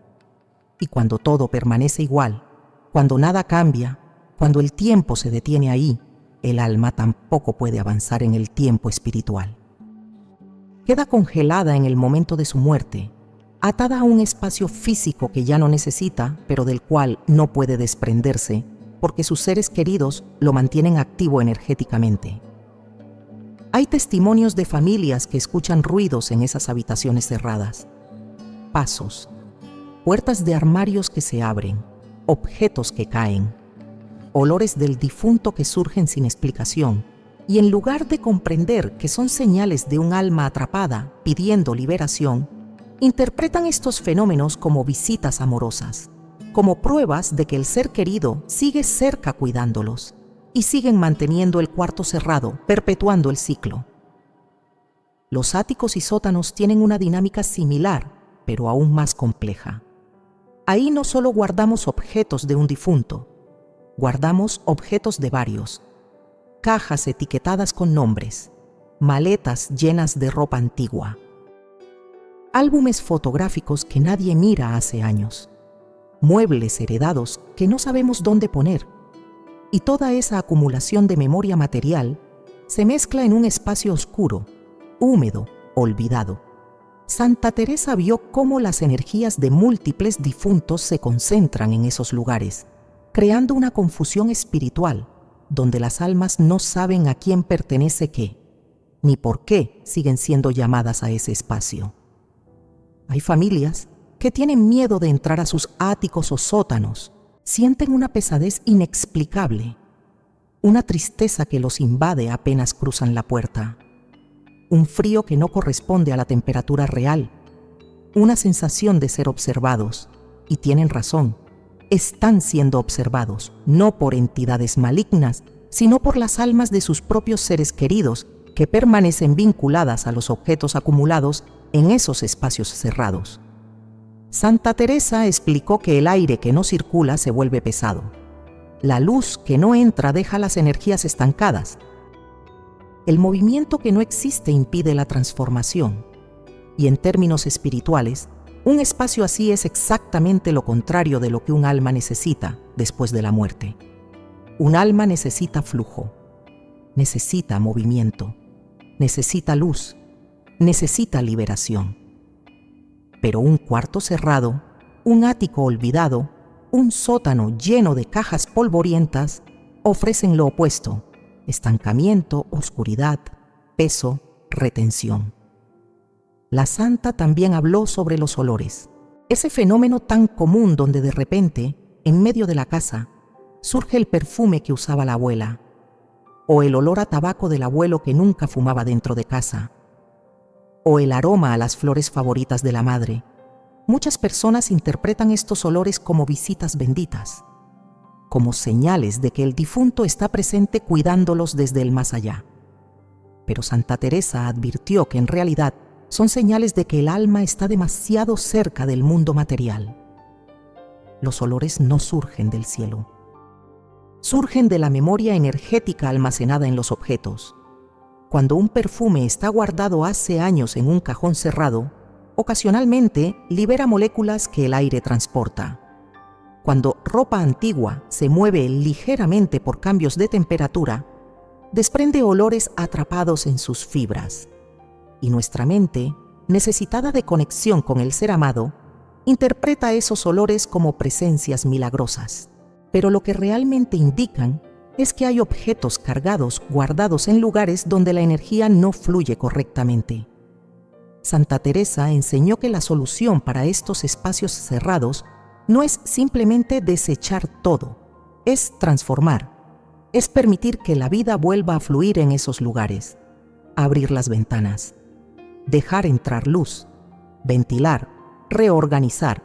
Y cuando todo permanece igual, cuando nada cambia, cuando el tiempo se detiene ahí, el alma tampoco puede avanzar en el tiempo espiritual. Queda congelada en el momento de su muerte, atada a un espacio físico que ya no necesita, pero del cual no puede desprenderse, porque sus seres queridos lo mantienen activo energéticamente. Hay testimonios de familias que escuchan ruidos en esas habitaciones cerradas. Pasos, puertas de armarios que se abren, objetos que caen, olores del difunto que surgen sin explicación, y en lugar de comprender que son señales de un alma atrapada pidiendo liberación, interpretan estos fenómenos como visitas amorosas, como pruebas de que el ser querido sigue cerca cuidándolos, y siguen manteniendo el cuarto cerrado, perpetuando el ciclo. Los áticos y sótanos tienen una dinámica similar, pero aún más compleja. Ahí no solo guardamos objetos de un difunto, guardamos objetos de varios, cajas etiquetadas con nombres, maletas llenas de ropa antigua, álbumes fotográficos que nadie mira hace años, muebles heredados que no sabemos dónde poner, y toda esa acumulación de memoria material se mezcla en un espacio oscuro, húmedo, olvidado. Santa Teresa vio cómo las energías de múltiples difuntos se concentran en esos lugares, creando una confusión espiritual, donde las almas no saben a quién pertenece qué, ni por qué siguen siendo llamadas a ese espacio. Hay familias que tienen miedo de entrar a sus áticos o sótanos, sienten una pesadez inexplicable, una tristeza que los invade apenas cruzan la puerta, un frío que no corresponde a la temperatura real, una sensación de ser observados, y tienen razón, están siendo observados, no por entidades malignas, sino por las almas de sus propios seres queridos que permanecen vinculadas a los objetos acumulados en esos espacios cerrados. Santa Teresa explicó que el aire que no circula se vuelve pesado. La luz que no entra deja las energías estancadas. El movimiento que no existe impide la transformación. Y en términos espirituales, un espacio así es exactamente lo contrario de lo que un alma necesita después de la muerte. Un alma necesita flujo, necesita movimiento, necesita luz, necesita liberación. Pero un cuarto cerrado, un ático olvidado, un sótano lleno de cajas polvorientas ofrecen lo opuesto: estancamiento, oscuridad, peso, retención. La santa también habló sobre los olores, ese fenómeno tan común donde de repente, en medio de la casa, surge el perfume que usaba la abuela, o el olor a tabaco del abuelo que nunca fumaba dentro de casa, o el aroma a las flores favoritas de la madre. Muchas personas interpretan estos olores como visitas benditas, como señales de que el difunto está presente cuidándolos desde el más allá. Pero Santa Teresa advirtió que en realidad son señales de que el alma está demasiado cerca del mundo material. Los olores no surgen del cielo. Surgen de la memoria energética almacenada en los objetos. Cuando un perfume está guardado hace años en un cajón cerrado, ocasionalmente libera moléculas que el aire transporta. Cuando ropa antigua se mueve ligeramente por cambios de temperatura, desprende olores atrapados en sus fibras. Y nuestra mente, necesitada de conexión con el ser amado, interpreta esos olores como presencias milagrosas. Pero lo que realmente indican es que hay objetos cargados guardados en lugares donde la energía no fluye correctamente. Santa Teresa enseñó que la solución para estos espacios cerrados no es simplemente desechar todo, es transformar, es permitir que la vida vuelva a fluir en esos lugares, abrir las ventanas, dejar entrar luz, ventilar, reorganizar,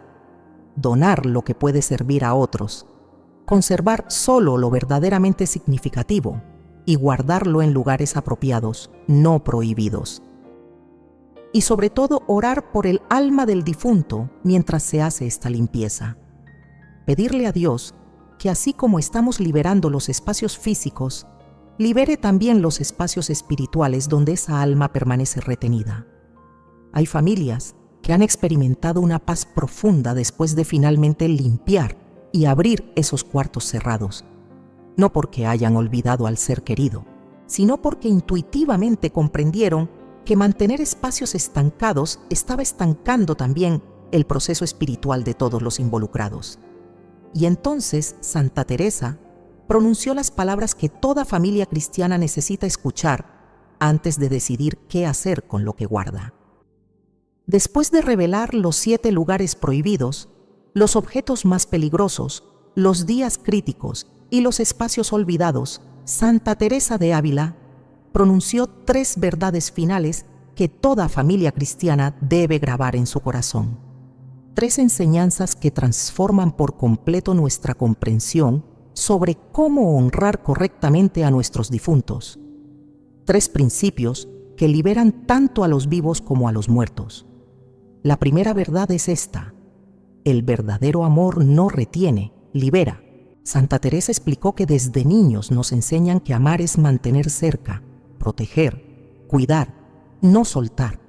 donar lo que puede servir a otros, conservar solo lo verdaderamente significativo y guardarlo en lugares apropiados, no prohibidos. Y sobre todo orar por el alma del difunto mientras se hace esta limpieza. Pedirle a Dios que así como estamos liberando los espacios físicos, libere también los espacios espirituales donde esa alma permanece retenida. Hay familias que han experimentado una paz profunda después de finalmente limpiar y abrir esos cuartos cerrados, no porque hayan olvidado al ser querido, sino porque intuitivamente comprendieron que mantener espacios estancados estaba estancando también el proceso espiritual de todos los involucrados. Y entonces Santa Teresa pronunció las palabras que toda familia cristiana necesita escuchar antes de decidir qué hacer con lo que guarda. Después de revelar los 7 lugares prohibidos, los objetos más peligrosos, los días críticos y los espacios olvidados, Santa Teresa de Ávila pronunció 3 verdades finales que toda familia cristiana debe grabar en su corazón. 3 enseñanzas que transforman por completo nuestra comprensión sobre cómo honrar correctamente a nuestros difuntos. 3 principios que liberan tanto a los vivos como a los muertos. La primera verdad es esta: el verdadero amor no retiene, libera. Santa Teresa explicó que desde niños nos enseñan que amar es mantener cerca, proteger, cuidar, no soltar.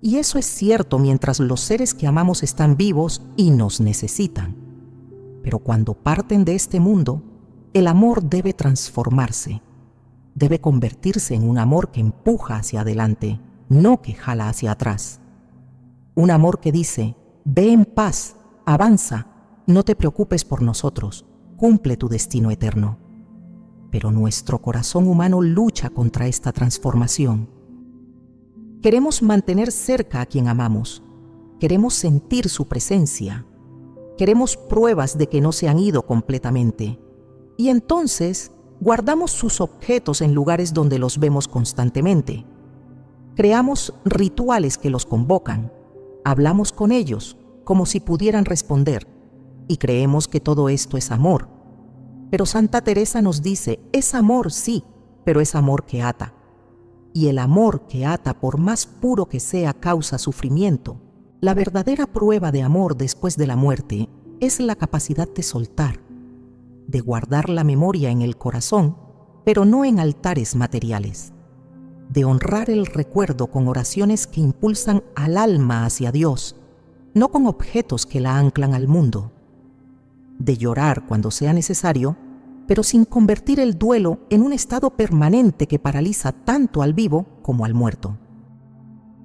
Y eso es cierto mientras los seres que amamos están vivos y nos necesitan. Pero cuando parten de este mundo, el amor debe transformarse. Debe convertirse en un amor que empuja hacia adelante, no que jala hacia atrás. Un amor que dice: ve en paz, avanza, no te preocupes por nosotros, cumple tu destino eterno. Pero nuestro corazón humano lucha contra esta transformación. Queremos mantener cerca a quien amamos, queremos sentir su presencia, queremos pruebas de que no se han ido completamente. Y entonces guardamos sus objetos en lugares donde los vemos constantemente. Creamos rituales que los convocan, hablamos con ellos como si pudieran responder, y creemos que todo esto es amor. Pero Santa Teresa nos dice: es amor, sí, pero es amor que ata. Y el amor que ata, por más puro que sea, causa sufrimiento. La verdadera prueba de amor después de la muerte es la capacidad de soltar, de guardar la memoria en el corazón, pero no en altares materiales, de honrar el recuerdo con oraciones que impulsan al alma hacia Dios, no con objetos que la anclan al mundo, de llorar cuando sea necesario, pero sin convertir el duelo en un estado permanente que paraliza tanto al vivo como al muerto.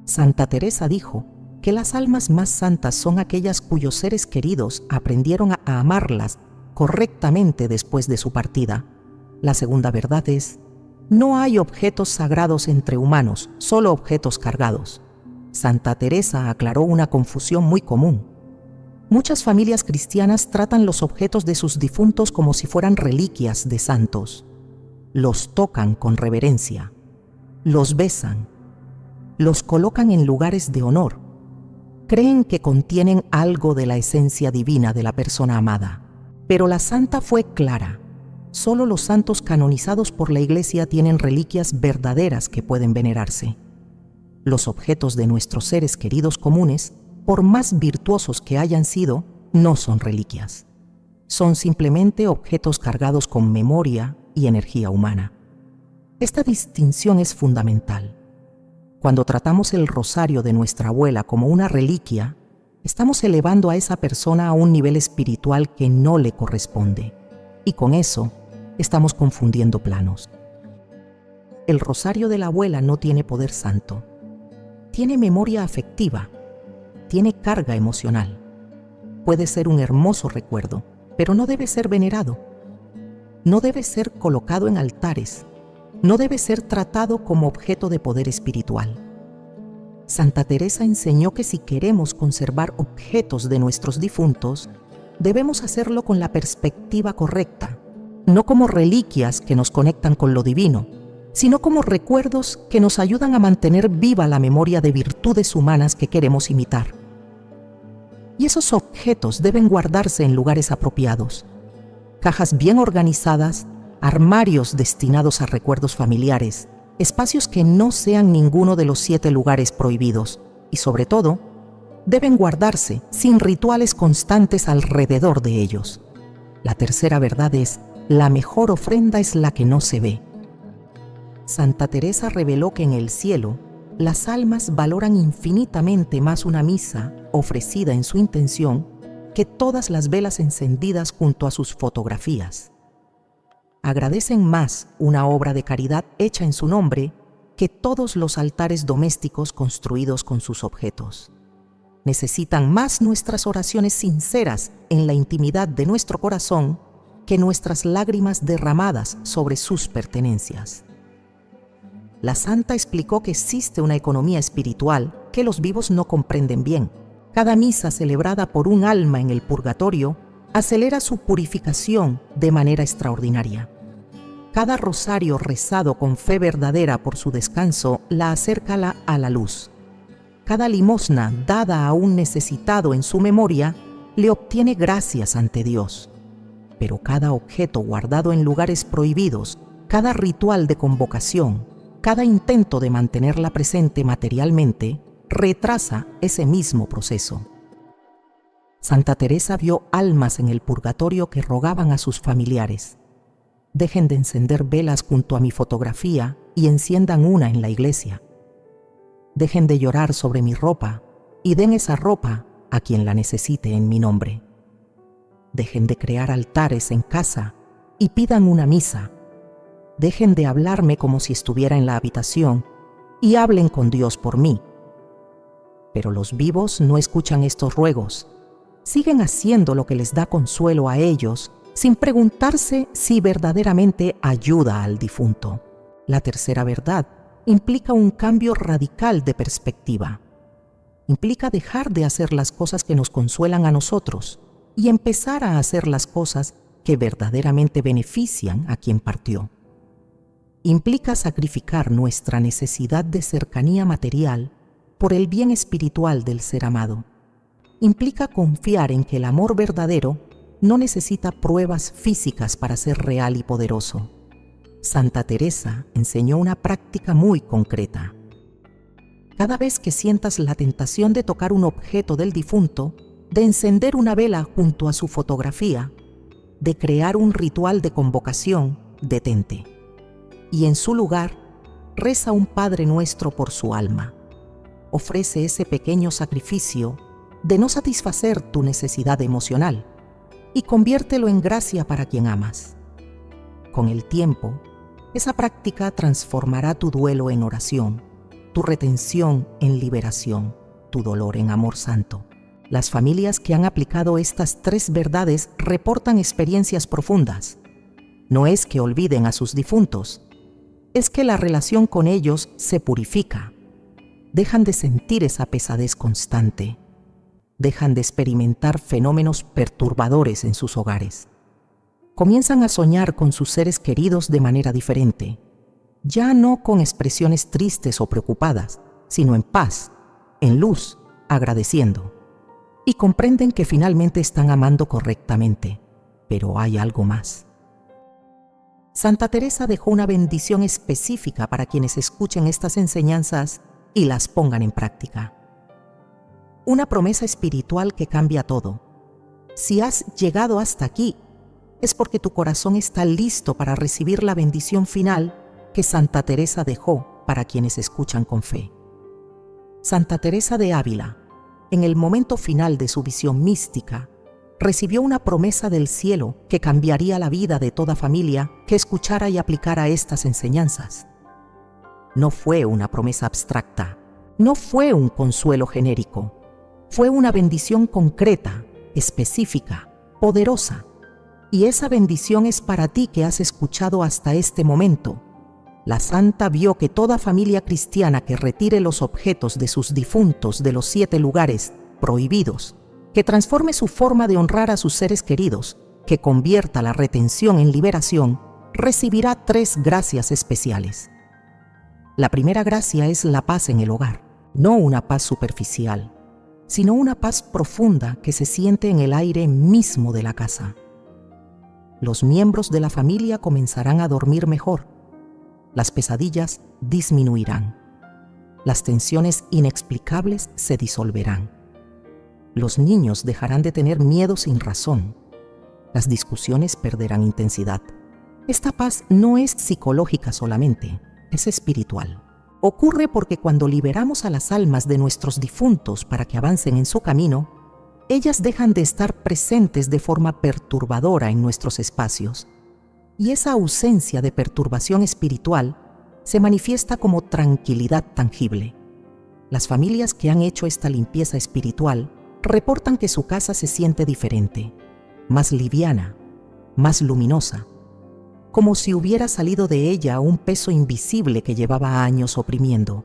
Santa Teresa dijo que las almas más santas son aquellas cuyos seres queridos aprendieron a amarlas correctamente después de su partida. La segunda verdad es: No hay objetos sagrados entre humanos, solo objetos cargados. Santa Teresa aclaró una confusión muy común. Muchas familias cristianas tratan los objetos de sus difuntos como si fueran reliquias de santos. Los tocan con reverencia, los besan, los colocan en lugares de honor. Creen que contienen algo de la esencia divina de la persona amada. Pero la santa fue clara. Solo los santos canonizados por la Iglesia tienen reliquias verdaderas que pueden venerarse. Los objetos de nuestros seres queridos comunes, por más virtuosos que hayan sido, no son reliquias. Son simplemente objetos cargados con memoria y energía humana. Esta distinción es fundamental. Cuando tratamos el rosario de nuestra abuela como una reliquia, estamos elevando a esa persona a un nivel espiritual que no le corresponde. Y con eso, estamos confundiendo planos. El rosario de la abuela no tiene poder santo. Tiene memoria afectiva. Tiene carga emocional. Puede ser un hermoso recuerdo, pero no debe ser venerado. No debe ser colocado en altares. No debe ser tratado como objeto de poder espiritual. Santa Teresa enseñó que si queremos conservar objetos de nuestros difuntos, debemos hacerlo con la perspectiva correcta, no como reliquias que nos conectan con lo divino, sino como recuerdos que nos ayudan a mantener viva la memoria de virtudes humanas que queremos imitar. Y esos objetos deben guardarse en lugares apropiados, cajas bien organizadas, armarios destinados a recuerdos familiares, espacios que no sean ninguno de los 7 lugares prohibidos y, sobre todo, deben guardarse sin rituales constantes alrededor de ellos. La tercera verdad es: la mejor ofrenda es la que no se ve. Santa Teresa reveló que en el cielo, las almas valoran infinitamente más una misa ofrecida en su intención que todas las velas encendidas junto a sus fotografías. Agradecen más una obra de caridad hecha en su nombre que todos los altares domésticos construidos con sus objetos. Necesitan más nuestras oraciones sinceras en la intimidad de nuestro corazón que nuestras lágrimas derramadas sobre sus pertenencias. La santa explicó que existe una economía espiritual que los vivos no comprenden bien. Cada misa celebrada por un alma en el purgatorio acelera su purificación de manera extraordinaria. Cada rosario rezado con fe verdadera por su descanso la acerca a la luz. Cada limosna dada a un necesitado en su memoria le obtiene gracias ante Dios. Pero cada objeto guardado en lugares prohibidos, cada ritual de convocación, cada intento de mantenerla presente materialmente, retrasa ese mismo proceso. Santa Teresa vio almas en el purgatorio que rogaban a sus familiares: dejen de encender velas junto a mi fotografía y enciendan una en la iglesia. Dejen de llorar sobre mi ropa y den esa ropa a quien la necesite en mi nombre. Dejen de crear altares en casa y pidan una misa. Dejen de hablarme como si estuviera en la habitación y hablen con Dios por mí. Pero los vivos no escuchan estos ruegos. Siguen haciendo lo que les da consuelo a ellos, sin preguntarse si verdaderamente ayuda al difunto. La tercera verdad implica un cambio radical de perspectiva. Implica dejar de hacer las cosas que nos consuelan a nosotros y empezar a hacer las cosas que verdaderamente benefician a quien partió. Implica sacrificar nuestra necesidad de cercanía material por el bien espiritual del ser amado. Implica confiar en que el amor verdadero no necesita pruebas físicas para ser real y poderoso. Santa Teresa enseñó una práctica muy concreta. Cada vez que sientas la tentación de tocar un objeto del difunto, de encender una vela junto a su fotografía, de crear un ritual de convocación, detente. Y en su lugar, reza un Padre Nuestro por su alma. Ofrece ese pequeño sacrificio de no satisfacer tu necesidad emocional y conviértelo en gracia para quien amas. Con el tiempo, esa práctica transformará tu duelo en oración, tu retención en liberación, tu dolor en amor santo. Las familias que han aplicado estas 3 verdades reportan experiencias profundas. No es que olviden a sus difuntos, es que la relación con ellos se purifica. Dejan de sentir esa pesadez constante. Dejan de experimentar fenómenos perturbadores en sus hogares. Comienzan a soñar con sus seres queridos de manera diferente, ya no con expresiones tristes o preocupadas, sino en paz, en luz, agradeciendo. Y comprenden que finalmente están amando correctamente, pero hay algo más. Santa Teresa dejó una bendición específica para quienes escuchen estas enseñanzas y las pongan en práctica. Una promesa espiritual que cambia todo. Si has llegado hasta aquí, es porque tu corazón está listo para recibir la bendición final que Santa Teresa dejó para quienes escuchan con fe. Santa Teresa de Ávila, en el momento final de su visión mística, recibió una promesa del cielo que cambiaría la vida de toda familia que escuchara y aplicara estas enseñanzas. No fue una promesa abstracta, no fue un consuelo genérico, fue una bendición concreta, específica, poderosa. Y esa bendición es para ti que has escuchado hasta este momento. La santa vio que toda familia cristiana que retire los objetos de sus difuntos de los 7 lugares prohibidos, que transforme su forma de honrar a sus seres queridos, que convierta la retención en liberación, recibirá 3 gracias especiales. La primera gracia es la paz en el hogar, no una paz superficial, sino una paz profunda que se siente en el aire mismo de la casa. Los miembros de la familia comenzarán a dormir mejor. Las pesadillas disminuirán. Las tensiones inexplicables se disolverán. Los niños dejarán de tener miedo sin razón. Las discusiones perderán intensidad. Esta paz no es psicológica solamente, es espiritual. Ocurre porque cuando liberamos a las almas de nuestros difuntos para que avancen en su camino, ellas dejan de estar presentes de forma perturbadora en nuestros espacios. Y esa ausencia de perturbación espiritual se manifiesta como tranquilidad tangible. Las familias que han hecho esta limpieza espiritual reportan que su casa se siente diferente, más liviana, más luminosa, como si hubiera salido de ella un peso invisible que llevaba años oprimiendo.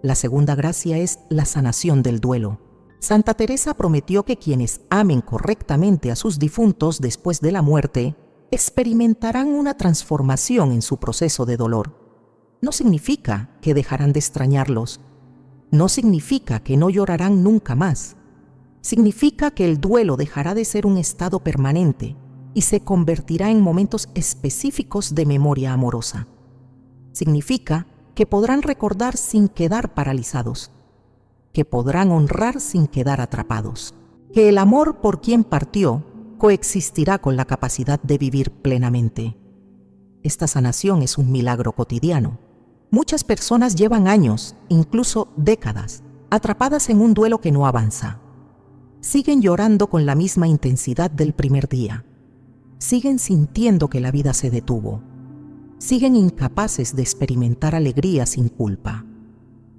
La segunda gracia es la sanación del duelo. Santa Teresa prometió que quienes amen correctamente a sus difuntos después de la muerte experimentarán una transformación en su proceso de dolor. No significa que dejarán de extrañarlos. No significa que no llorarán nunca más. Significa que el duelo dejará de ser un estado permanente y se convertirá en momentos específicos de memoria amorosa. Significa que podrán recordar sin quedar paralizados, que podrán honrar sin quedar atrapados, que el amor por quien partió coexistirá con la capacidad de vivir plenamente. Esta sanación es un milagro cotidiano. Muchas personas llevan años, incluso décadas, atrapadas en un duelo que no avanza. Siguen llorando con la misma intensidad del primer día. Siguen sintiendo que la vida se detuvo. Siguen incapaces de experimentar alegría sin culpa.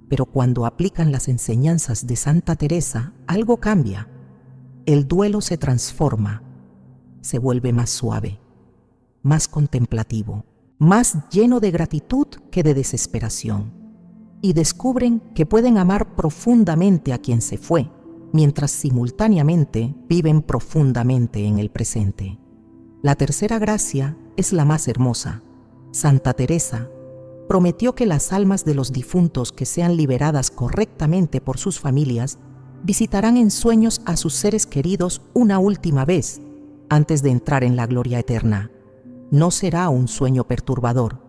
Pero cuando aplican las enseñanzas de Santa Teresa, algo cambia. El duelo se transforma, se vuelve más suave, más contemplativo, más lleno de gratitud que de desesperación. Y descubren que pueden amar profundamente a quien se fue, mientras simultáneamente viven profundamente en el presente. La tercera gracia es la más hermosa. Santa Teresa prometió que las almas de los difuntos que sean liberadas correctamente por sus familias visitarán en sueños a sus seres queridos una última vez antes de entrar en la gloria eterna. No será un sueño perturbador,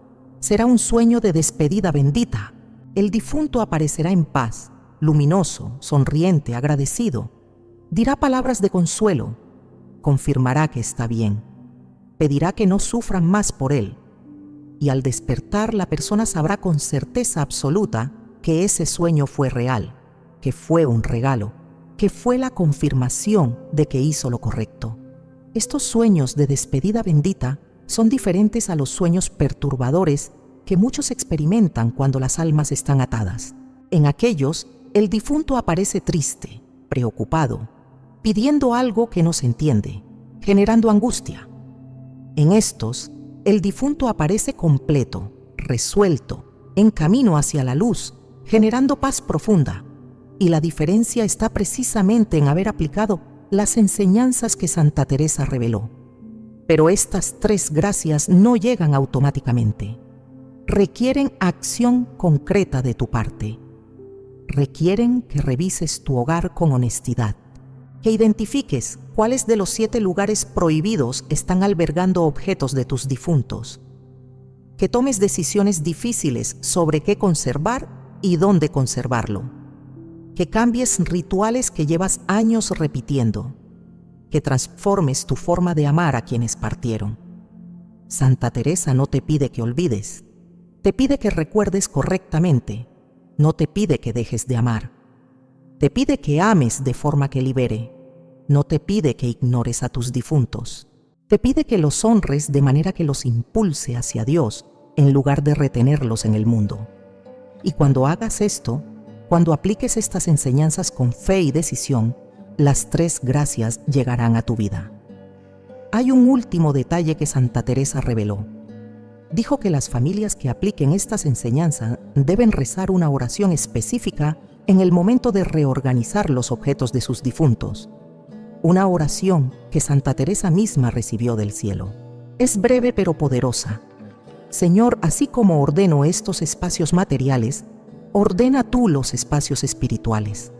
será un sueño de despedida bendita. El difunto aparecerá en paz, luminoso, sonriente, agradecido. Dirá palabras de consuelo, confirmará que está bien, pedirá que no sufran más por él. Y al despertar la persona sabrá con certeza absoluta que ese sueño fue real, que fue un regalo, que fue la confirmación de que hizo lo correcto. Estos sueños de despedida bendita son diferentes a los sueños perturbadores que muchos experimentan cuando las almas están atadas. En aquellos, el difunto aparece triste, preocupado, pidiendo algo que no se entiende, generando angustia. En estos, el difunto aparece completo, resuelto, en camino hacia la luz, generando paz profunda. Y la diferencia está precisamente en haber aplicado las enseñanzas que Santa Teresa reveló. Pero estas 3 gracias no llegan automáticamente. Requieren acción concreta de tu parte. Requieren que revises tu hogar con honestidad, que identifiques cuáles de los 7 lugares prohibidos están albergando objetos de tus difuntos, que tomes decisiones difíciles sobre qué conservar y dónde conservarlo, que cambies rituales que llevas años repitiendo, que transformes tu forma de amar a quienes partieron. Santa Teresa no te pide que olvides, te pide que recuerdes correctamente, no te pide que dejes de amar, te pide que ames de forma que libere, no te pide que ignores a tus difuntos, te pide que los honres de manera que los impulse hacia Dios en lugar de retenerlos en el mundo. Y cuando hagas esto, cuando apliques estas enseñanzas con fe y decisión, las 3 gracias llegarán a tu vida. Hay un último detalle que Santa Teresa reveló. Dijo que las familias que apliquen estas enseñanzas deben rezar una oración específica en el momento de reorganizar los objetos de sus difuntos. Una oración que Santa Teresa misma recibió del cielo. Es breve pero poderosa. Señor, así como ordeno estos espacios materiales, ordena tú los espacios espirituales.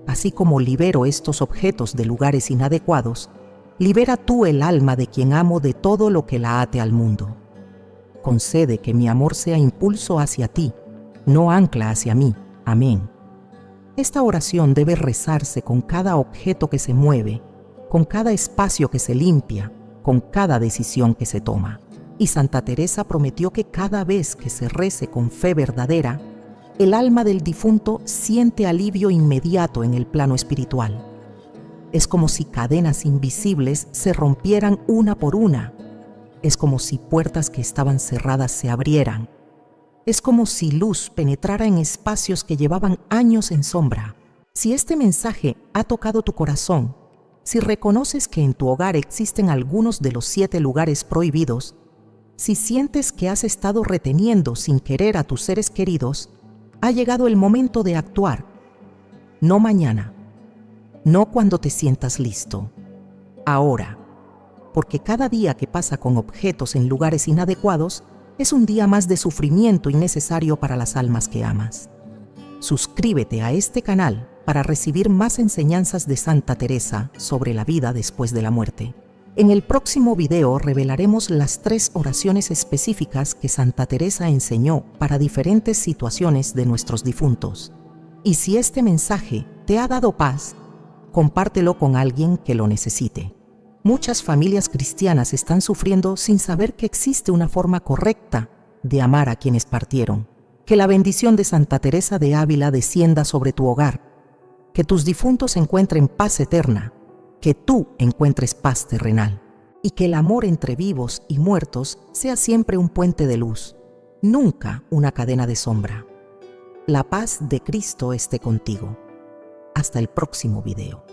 Así como libero estos objetos de lugares inadecuados, libera tú el alma de quien amo de todo lo que la ate al mundo. Concede que mi amor sea impulso hacia ti, no ancla hacia mí. Amén. Esta oración debe rezarse con cada objeto que se mueve, con cada espacio que se limpia, con cada decisión que se toma. Y Santa Teresa prometió que cada vez que se rece con fe verdadera, el alma del difunto siente alivio inmediato en el plano espiritual. Es como si cadenas invisibles se rompieran una por una. Es como si puertas que estaban cerradas se abrieran. Es como si luz penetrara en espacios que llevaban años en sombra. Si este mensaje ha tocado tu corazón, si reconoces que en tu hogar existen algunos de los 7 lugares prohibidos, si sientes que has estado reteniendo sin querer a tus seres queridos, ha llegado el momento de actuar. No mañana, no cuando te sientas listo, ahora, porque cada día que pasa con objetos en lugares inadecuados es un día más de sufrimiento innecesario para las almas que amas. Suscríbete a este canal para recibir más enseñanzas de Santa Teresa sobre la vida después de la muerte. En el próximo video revelaremos las 3 oraciones específicas que Santa Teresa enseñó para diferentes situaciones de nuestros difuntos. Y si este mensaje te ha dado paz, compártelo con alguien que lo necesite. Muchas familias cristianas están sufriendo sin saber que existe una forma correcta de amar a quienes partieron. Que la bendición de Santa Teresa de Ávila descienda sobre tu hogar. Que tus difuntos encuentren paz eterna. Que tú encuentres paz terrenal. Y que el amor entre vivos y muertos sea siempre un puente de luz, nunca una cadena de sombra. La paz de Cristo esté contigo. Hasta el próximo video.